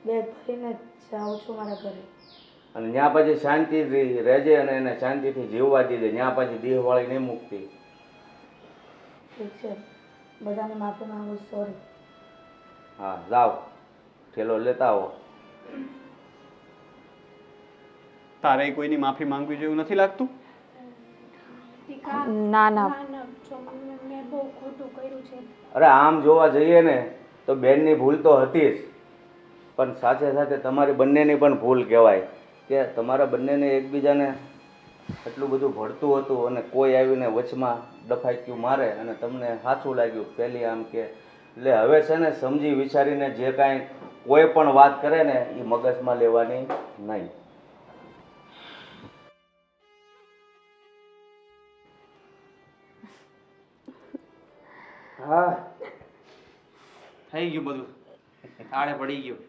બેગ ભરીને જાઉં છું મારા ઘરે. અને ત્યાં પછી શાંતિથી રહેજે અને એને શાંતિથી જીવવા દીધે. ત્યાં પછી દેહવાળી નહીં મૂકતી. ઠીક છે, બધાને માફી માંગુ. સોરી. હા, જાઓ ઠેલો લેતા આવો. તારે કોઈની માફી માંગવી જેવું નથી લાગતું? ના ના, જો મેં બહુ ખોટું કર્યું છે. અરે આમ જોવા જઈએ ને તો બેનની ભૂલ તો હતી જ, પણ સાથે સાથે તમારી બંનેની પણ ભૂલ કહેવાય કે તમારા બંનેને એકબીજાને એટલું બધું ભળતું હતું અને કોઈ આવીને વચમાં ડફાક્યું મારે અને તમને સાચું લાગ્યું પહેલી આમ કે. એટલે હવે છે ને સમજી વિચારીને જે કાંઈ કોઈ પણ વાત કરે ને એ મગજમાં લેવાની નહીં. હા થઈ ગયું બધું, આડે પડી ગયું.